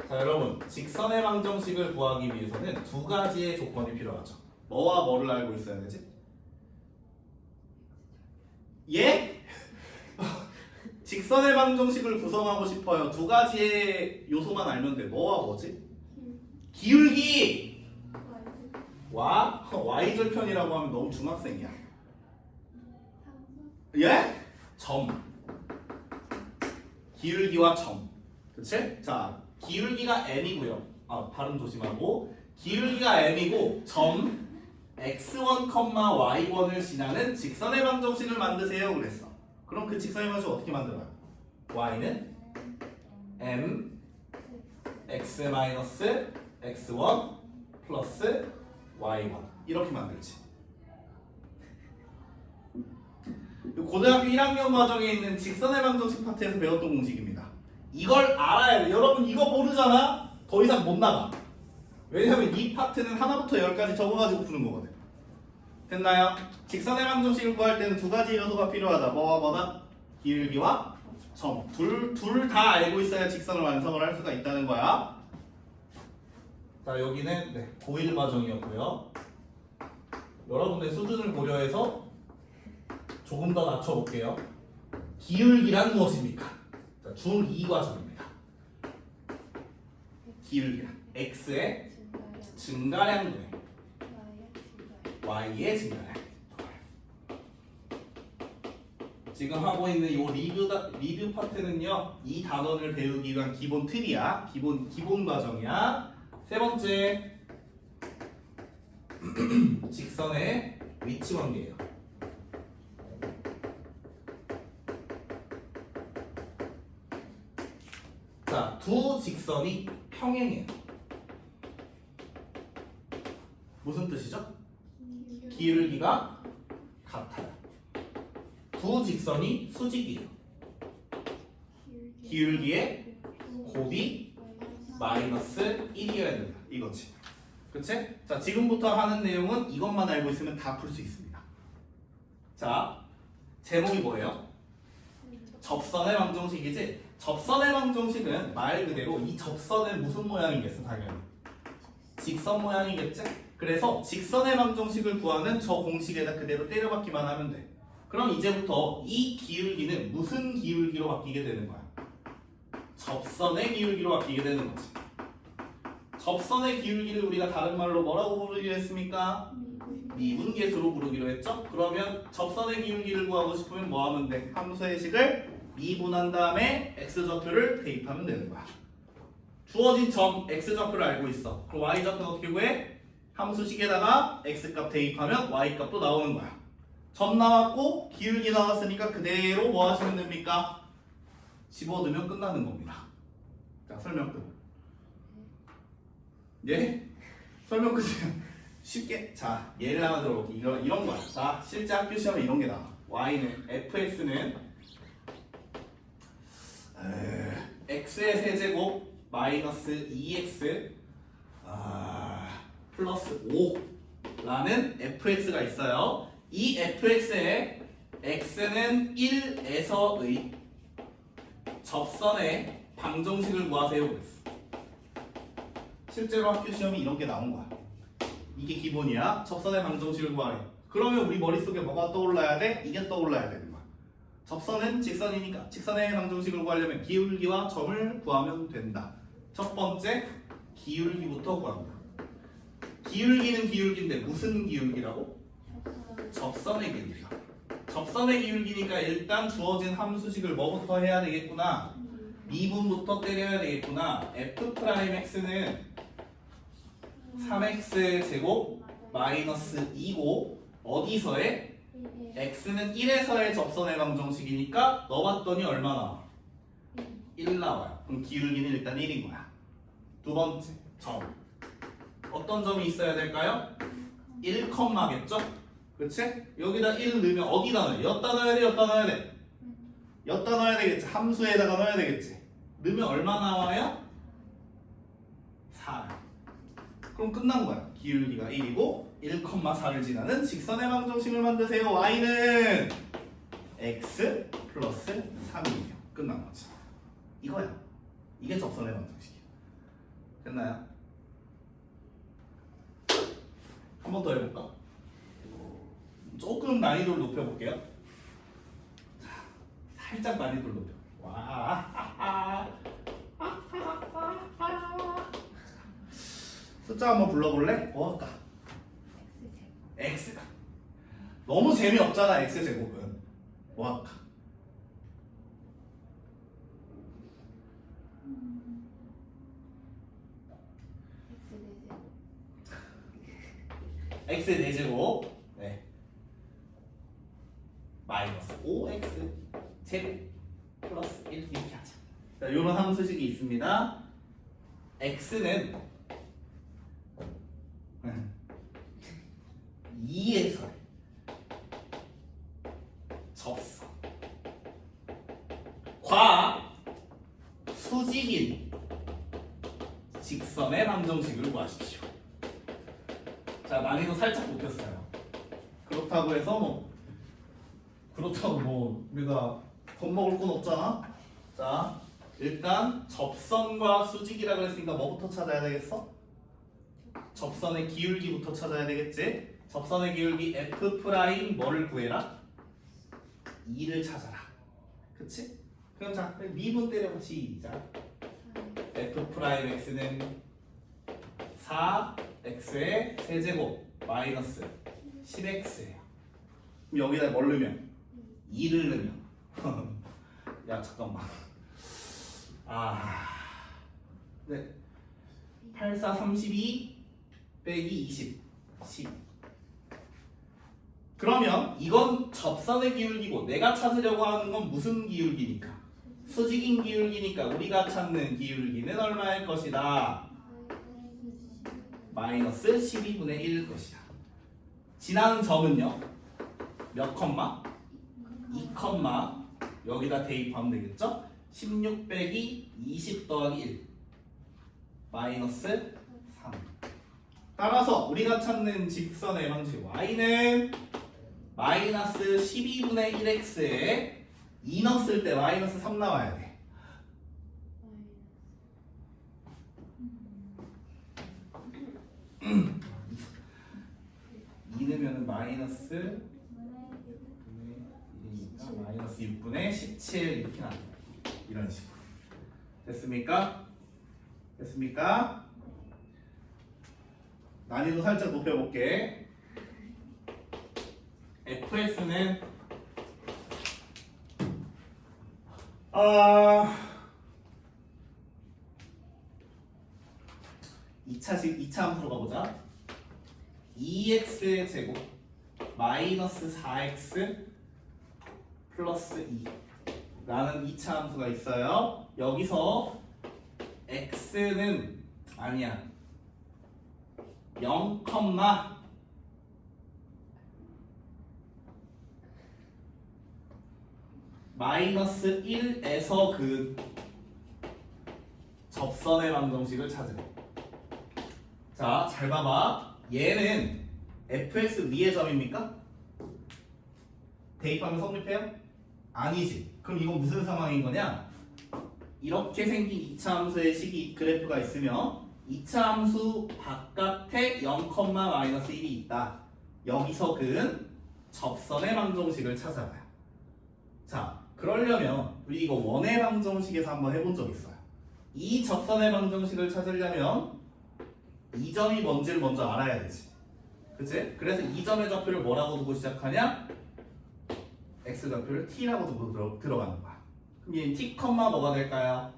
자, 여러분, 직선의 방정식을 구하기 위해서는 두 가지의 조건이 필요하죠. 뭐와 뭐를 알고 있어야 되지? 예? 직선의 방정식을 구성하고 싶어요. 두 가지의 요소만 알면 돼. 뭐와 뭐지? 기울기! 와? y절편이라고 하면 너무 중학생이야. 예? 점. 기울기와 점. 그치? 자, 기울기가 m이고요. 아, 발음 조심하고. 기울기가 m이고 점 x1, y1을 지나는 직선의 방정식을 만드세요. 그랬어. 그럼 그 직선의 방정식 어떻게 만들어요? y는 m x-x1 플러스 y1 이렇게 만들지. 고등학교 1학년 과정에 있는 직선의 방정식 파트에서 배웠던 공식입니다. 이걸 알아야 돼. 여러분 이거 모르잖아? 더 이상 못 나가. 왜냐면 이 파트는 하나부터 10까지 적어가지고 푸는 거거든. 됐나요? 직선의 방정식을 구할 때는 두 가지 요소가 필요하다. 뭐와 뭐다? 기울기와 점. 둘 다 알고 있어야 직선을 완성을 할 수가 있다는 거야. 자, 여기는 고1 과정이었고요. 여러분의 수준을 고려해서 조금 더 낮춰볼게요. 기울기란 무엇입니까? 자, 중2 과정입니다. 기울기란 x의 증가량 증가량 분의 Y의 y의 증가량. 지금 하고 있는 이 리뷰 파트는요, 이 단원을 배우기 위한 기본 틀이야. 기본 과정이야. 세 번째, 직선의 위치 관계예요. 자, 두 직선이 평행해요. 무슨 뜻이죠? 기울기가 같아요. 두 직선이 수직이에요. 기울기의 곱이 마이너스 1이어야 된다. 이거지. 그치? 자, 지금부터 하는 내용은 이것만 알고 있으면 다 풀 수 있습니다. 자, 제목이 뭐예요? 접선의 방정식이지? 접선의 방정식은 말 그대로 이 접선은 무슨 모양이겠어, 당연히? 직선 모양이겠지? 그래서 직선의 방정식을 구하는 저 공식에다 그대로 때려박기만 하면 돼. 그럼 이제부터 이 기울기는 무슨 기울기로 바뀌게 되는 거야? 접선의 기울기로 바뀌게 되는 거지. 접선의 기울기를 우리가 다른 말로 뭐라고 부르기로 했습니까? 미분계수로 부르기로 했죠? 그러면 접선의 기울기를 구하고 싶으면 뭐 하면 돼? 함수의 식을 미분한 다음에 x좌표를 대입하면 되는 거야. 주어진 점 x좌표를 알고 있어. 그럼 y좌표는 어떻게 구해? 함수식에다가 x값 대입하면 y값도 나오는 거야. 점 나왔고 기울기 나왔으니까 그대로 뭐 하시면 됩니까? 집어넣으면 끝나는 겁니다. 자, 설명 끝. 예? 설명 끝이야. 쉽게. 자, 예를 하나 들어볼게. 이런 거야. 자, 실제 학교 시험에 이런 게 나와. y는 fx는 x의 세제곱 마이너스 2x 플러스 5라는 fx가 있어요. 이 fx에 x는 1에서의 접선의 방정식을 구하세요 그랬어. 실제로 학교 시험이 이런 게 나온 거야. 이게 기본이야. 접선의 방정식을 구하래. 그러면 우리 머릿속에 뭐가 떠올라야 돼? 이게 떠올라야 되는 거야. 접선은 직선이니까 직선의 방정식을 구하려면 기울기와 점을 구하면 된다. 첫 번째, 기울기부터 구합니다. 기울기는 기울기인데 무슨 기울기라고? 접선의 기울기야. 접선의 기울기니까 일단 주어진 함수식을 뭐부터 해야 되겠구나? 미분부터 때려야 되겠구나. f'x는 3x 제곱 마이너스 2고 어디서의? x는 1에서의 접선의 방정식이니까 넣어봤더니 얼마 나와? 1 나와요. 그럼 기울기는 일단 1인 거야. 두 번째, 점. 어떤 점이 있어야 될까요? 1컴마겠죠? 그치? 여기다 1 넣으면 어디다 넣어요? 여기다 넣어야 돼? 여기다 넣어야 돼? 여기다 넣어야 되겠지. 함수에다가 넣어야 되겠지. 넣으면 얼마 나와요? 4. 그럼 끝난 거야. 기울기가 1이고 1,4를 지나는 직선의 방정식을 만드세요. y는 x 플러스 3이에요. 끝난 거지. 이거야. 이게 접선의 방정식이야. 됐나요? 한 번 더 해볼까? 조금 난이도를 높여볼게요. 자, 살짝 난이도를 높여. 와. 숫자 한번 불러볼래? 뭐 할까? x가. 너무 재미없잖아, x제곱은. 뭐 할까? x 4제곱. 네. 마이너스 5x 제곱 플러스 1 이렇게 하자. 자, 이런 함수식이 있습니다. x는 2에서 접선 과 수직인 직선의 방정식을 구하십시오. 자, 난이도 살짝 높였어요. 그렇다고 해서 우리가 겁먹을 건 없잖아. 자, 일단 접선과 수직이라 그랬으니까 뭐부터 찾아야 되겠어? 접선의 기울기부터 찾아야 되겠지. 접선의 기울기 F 프라임 뭐를 구해라? 2를 찾아라. 그치? 그럼 자, 미분 때려봐. 시작. F 프라임 X는 4X의 세제곱 마이너스 10X예요. 그럼 여기다 뭘 넣으면? 2를 넣으면 야 잠깐만. 네. 84 32 빼기 20 10. 그러면 이건 접선의 기울기고 내가 찾으려고 하는 건 무슨 기울기니까? 수직인 기울기니까 우리가 찾는 기울기는 얼마일 것이다? 마이너스 12분의 1일 것이다. 지나는 점은요? 몇 컴마? 2 컴마 여기다 대입하면 되겠죠? 16 빼기 20 더하기 1 마이너스 3. 따라서 우리가 찾는 직선의 방식 y는 마이너스 12분의 1x에 2 넣었을 때 마이너스 3 나와야 돼. 이 넣으면 마이너스 마이너스 6분의 17 이렇게 나와요. 이런 식으로. 됐습니까? 됐습니까? 난이도 살짝 높여볼게. fx는 2차 함수로 가보자. 2x의 제곱 마이너스 4x 플러스 2 라는 2차 함수가 있어요. 여기서 x는 아니야 0, 마이너스 1에서 그 접선의 방정식을 찾으래. 자, 잘 봐봐. 얘는 fx 위의 점입니까? 대입하면 성립해요? 아니지. 그럼 이건 무슨 상황인 거냐? 이렇게 생긴 2차 함수의 식이 그래프가 있으면 2차 함수 바깥에 0, 마이너스 1이 있다. 여기서 그 접선의 방정식을 찾아봐요. 자, 그러려면 우리 이거 원의 방정식에서 한번 해본 적 있어요. 이 접선의 방정식을 찾으려면 이 점이 뭔지를 먼저 알아야 되지. 그치? 그래서 이 점의 좌표를 뭐라고 두고 시작하냐? x 좌표를 t라고 두고 들어가는 거야. 그럼 얘는 t, 뭐가 될까요?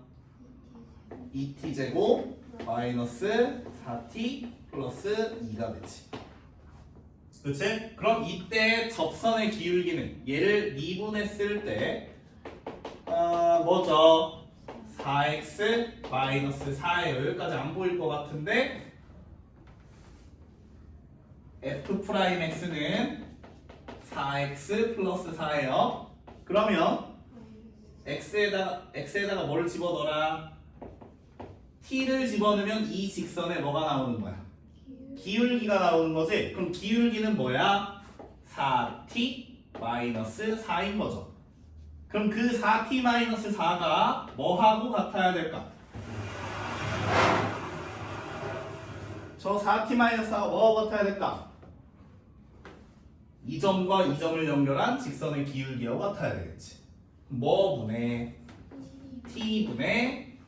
2t 제곱 마이너스 4t 플러스 2가 되지. 그치? 그럼 이때 접선의 기울기는 얘를 미분했을 때 뭐죠? 4x 마이너스 4예요. 여기까지 안 보일 것 같은데 f'x는 4x 플러스 4예요. 그러면 x에다가 뭐를 집어넣어라? t를 집어넣으면 이 직선에 뭐가 나오는 거야? 기울기가 나오는 거지? 그럼 기울기는 뭐야? 4t 마이너스 4인 거죠. 그럼 그 4t 마이너스 4가 뭐하고 같아야 될까? 저 4t 마이너스 4가 뭐하고 같아야 될까? 이 점과 이 점을 연결한 직선의 기울기하고 같아야 되겠지. 뭐분의 t분의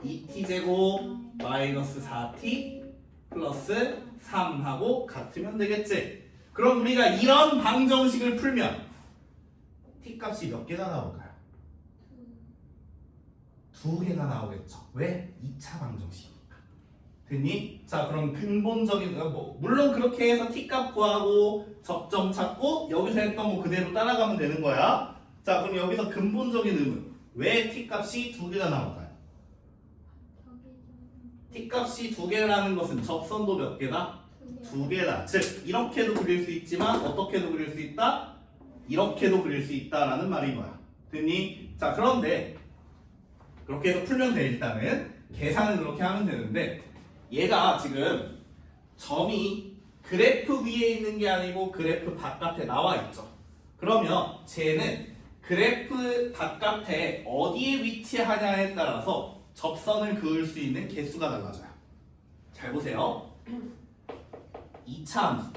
2t 제곱 마이너스 4t 플러스 3하고 같으면 되겠지. 그럼 우리가 이런 방정식을 풀면 t 값이 몇 개나 나올까요? 2개나 나오겠죠. 왜? 2차 방정식이니까. 됐니? 자, 그럼 근본적인 물론 그렇게 해서 t 값 구하고 접점 찾고 여기서 했던 거 그대로 따라가면 되는 거야. 자, 그럼 여기서 근본적인 의문. 왜 t 값이 2개나 나올까요? t 값이 2개라는 것은 접선도 몇 개다? 2개다. 즉 이렇게도 그릴 수 있지만 어떻게도 그릴 수 있다? 이렇게도 그릴 수 있다라는 말인 거야. 됐니? 자, 그런데 그렇게 해서 풀면 돼. 일단은 계산은 그렇게 하면 되는데 얘가 지금 점이 그래프 위에 있는 게 아니고 그래프 바깥에 나와 있죠. 그러면 쟤는 그래프 바깥에 어디에 위치하냐에 따라서 접선을 그을 수 있는 개수가 달라져요. 잘 보세요. 2차 함수.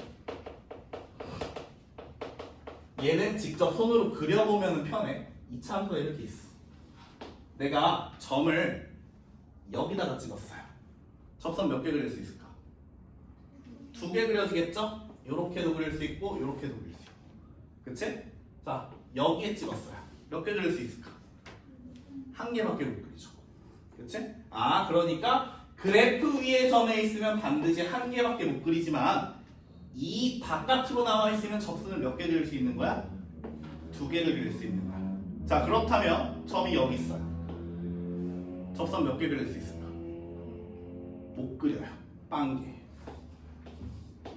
얘는 직접 손으로 그려보면 편해. 2차 함수가 이렇게 있어. 내가 점을 여기다가 찍었어요. 접선 몇 개 그릴 수 있을까? 2개 그려지겠죠? 요렇게도 그릴 수 있고 요렇게도 그릴 수 있고. 그치? 자, 여기에 찍었어요. 몇 개 그릴 수 있을까? 1개밖에 못 그리죠. 그치? 아, 그러니까 그래프 위에 점에 있으면 반드시 1개밖에 못 그리지만 이 바깥으로 나와 있으면 접선을 몇 개 그릴 수 있는 거야? 2개를 그릴 수 있는 거야. 자, 그렇다면 점이 여기 있어요. 접선 몇 개 그릴 수 있을까? 못 그려요. 빵개.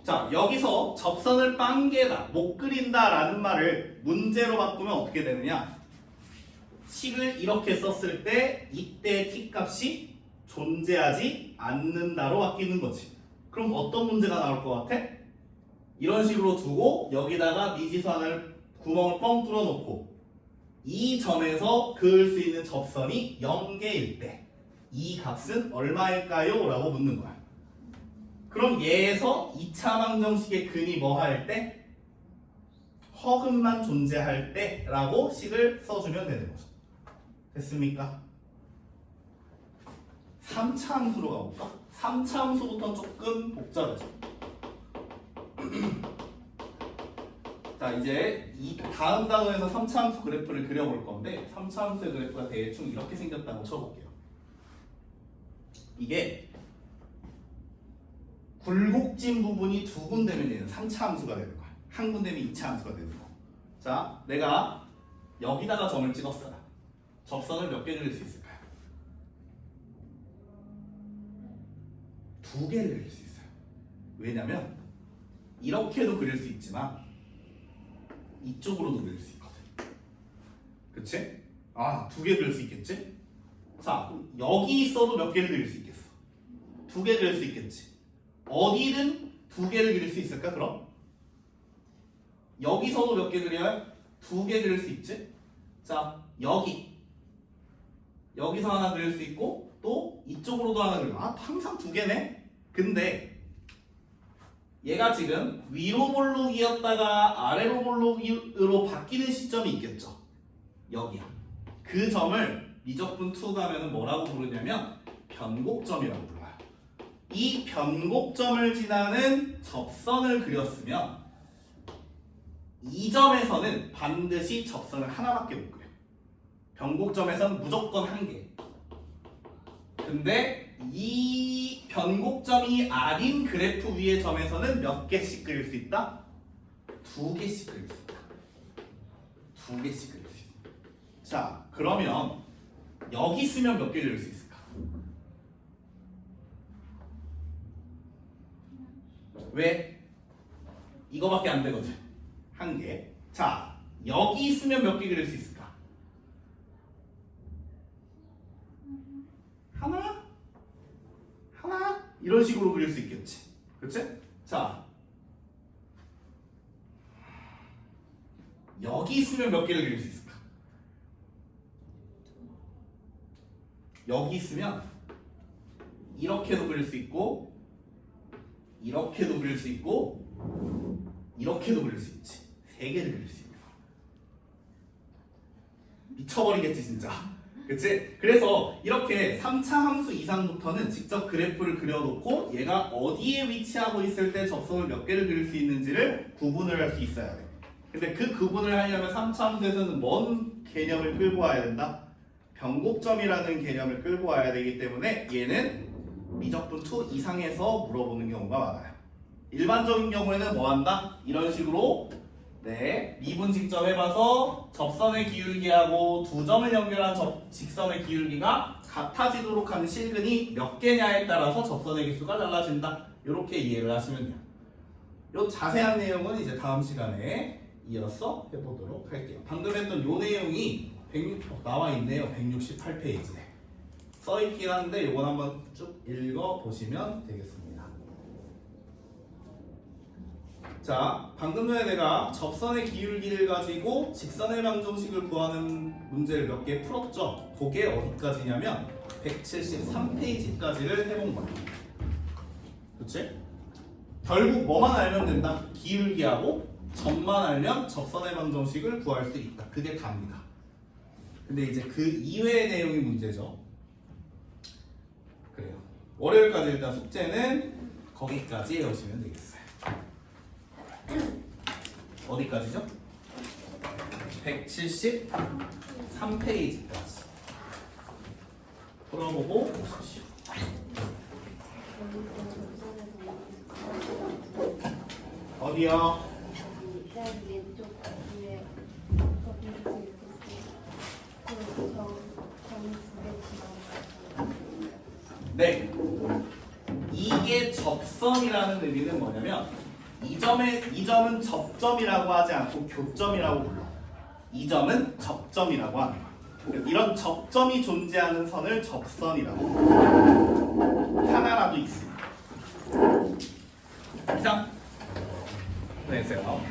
자, 여기서 접선을 빵개다, 못 그린다라는 말을 문제로 바꾸면 어떻게 되느냐? 식을 이렇게 썼을 때 이때 t값이 존재하지 않는다로 바뀌는 거지. 그럼 어떤 문제가 나올 것 같아? 이런 식으로 두고 여기다가 미지선을 구멍을 뻥 뚫어 놓고 이 점에서 그을 수 있는 접선이 0개일 때 이 값은 얼마일까요? 라고 묻는 거야. 그럼 얘에서 2차 방정식의 근이 뭐 할 때? 허근만 존재할 때 라고 식을 써주면 되는 거죠. 됐습니까? 3차 함수로 가볼까? 3차 함수부터는 조금 복잡해져. 자, 이제 이 다음 단원에서 3차 함수 그래프를 그려볼 건데 3차 함수의 그래프가 대충 이렇게 생겼다고 쳐볼게요. 이게 굴곡진 부분이 2군데면 얘는 3차 함수가 되는 거야. 한 군데면 2차 함수가 되는 거야. 자, 내가 여기다가 점을 찍었어요. 접선을 몇 개 그릴 수 있을까요? 2개를 그릴 수 있어요. 왜냐면 이렇게도 그릴 수 있지만 이쪽으로도 그릴 수 있거든. 그치? 아, 2개 그릴 수 있겠지? 자, 그럼 여기 있어도 몇 개를 그릴 수 있겠어? 2개 그릴 수 있겠지? 어디든 2개를 그릴 수 있을까, 그럼? 여기서도 몇 개 그려요? 2개 그릴 수 있지? 자, 여기서 하나 그릴 수 있고 또 이쪽으로도 하나 그려. 아, 항상 2개네? 근데 얘가 지금 위로 볼록이었다가 아래로 볼록으로 바뀌는 시점이 있겠죠. 여기야. 그 점을 미적분 2 가면은 뭐라고 부르냐면 변곡점이라고 불러요. 이 변곡점을 지나는 접선을 그렸으면 이 점에서는 반드시 접선을 하나밖에 못 그려. 변곡점에서는 무조건 1개. 근데 이 변곡점이 아닌 그래프 위의 점에서는 몇 개씩 그릴 수 있다? 2개씩 그릴 수 있다. 2개씩 그릴 수 있다. 자, 그러면 여기 쓰면 몇 개 그릴 수 있을까? 왜? 이거밖에 안 되거든. 1개. 자, 여기 있으면 몇 개 그릴 수 있을까? 하나? 이런 식으로 그릴 수 있겠지. 그치? 자, 여기 있으면 몇 개를 그릴 수 있을까? 여기 있으면 이렇게도 그릴 수 있고 이렇게도 그릴 수 있고 이렇게도 그릴 수 있지. 3개를 그릴 수 있는 거야. 미쳐버리겠지 진짜. 그치? 그래서 이렇게 3차 함수 이상부터는 직접 그래프를 그려놓고 얘가 어디에 위치하고 있을 때 접선을 몇 개를 그릴 수 있는지를 구분을 할 수 있어야 돼. 근데 그 구분을 하려면 3차 함수에서는 뭔 개념을 끌고 와야 된다? 변곡점이라는 개념을 끌고 와야 되기 때문에 얘는 미적분 2 이상에서 물어보는 경우가 많아요. 일반적인 경우에는 뭐 한다? 이런 식으로 미분 직접 해봐서 접선의 기울기하고 2점을 연결한 직선의 기울기가 같아지도록 하는 실근이 몇 개냐에 따라서 접선의 개수가 달라진다. 이렇게 이해를 하시면 돼요. 요 자세한 내용은 이제 다음 시간에 이어서 해보도록 할게요. 방금 했던 요 내용이 나와 있네요. 168페이지에 써있긴 한데 요건 한번 쭉 읽어보시면 되겠습니다. 자, 방금 전에 내가 접선의 기울기를 가지고 직선의 방정식을 구하는 문제를 몇 개 풀었죠? 그게 어디까지냐면 173페이지까지를 해본 거예요. 그치? 결국 뭐만 알면 된다? 기울기하고 점만 알면 접선의 방정식을 구할 수 있다. 그게 답니다. 근데 이제 그 이외의 내용이 문제죠. 그래요. 월요일까지 일단 숙제는 거기까지 해오시면 되겠어요. 어디까지죠? 173페이지까지 풀어보고 오십시오. 어디요? 맨 왼쪽 위에 네. 이게 접선이라는 의미는 뭐냐면 이 점은 접점이라고 하지 않고 교점이라고 불러. 이 점은 접점이라고 하는 거야. 이런 접점이 존재하는 선을 접선이라고 하나라도 있습니다. 이상 보내세요.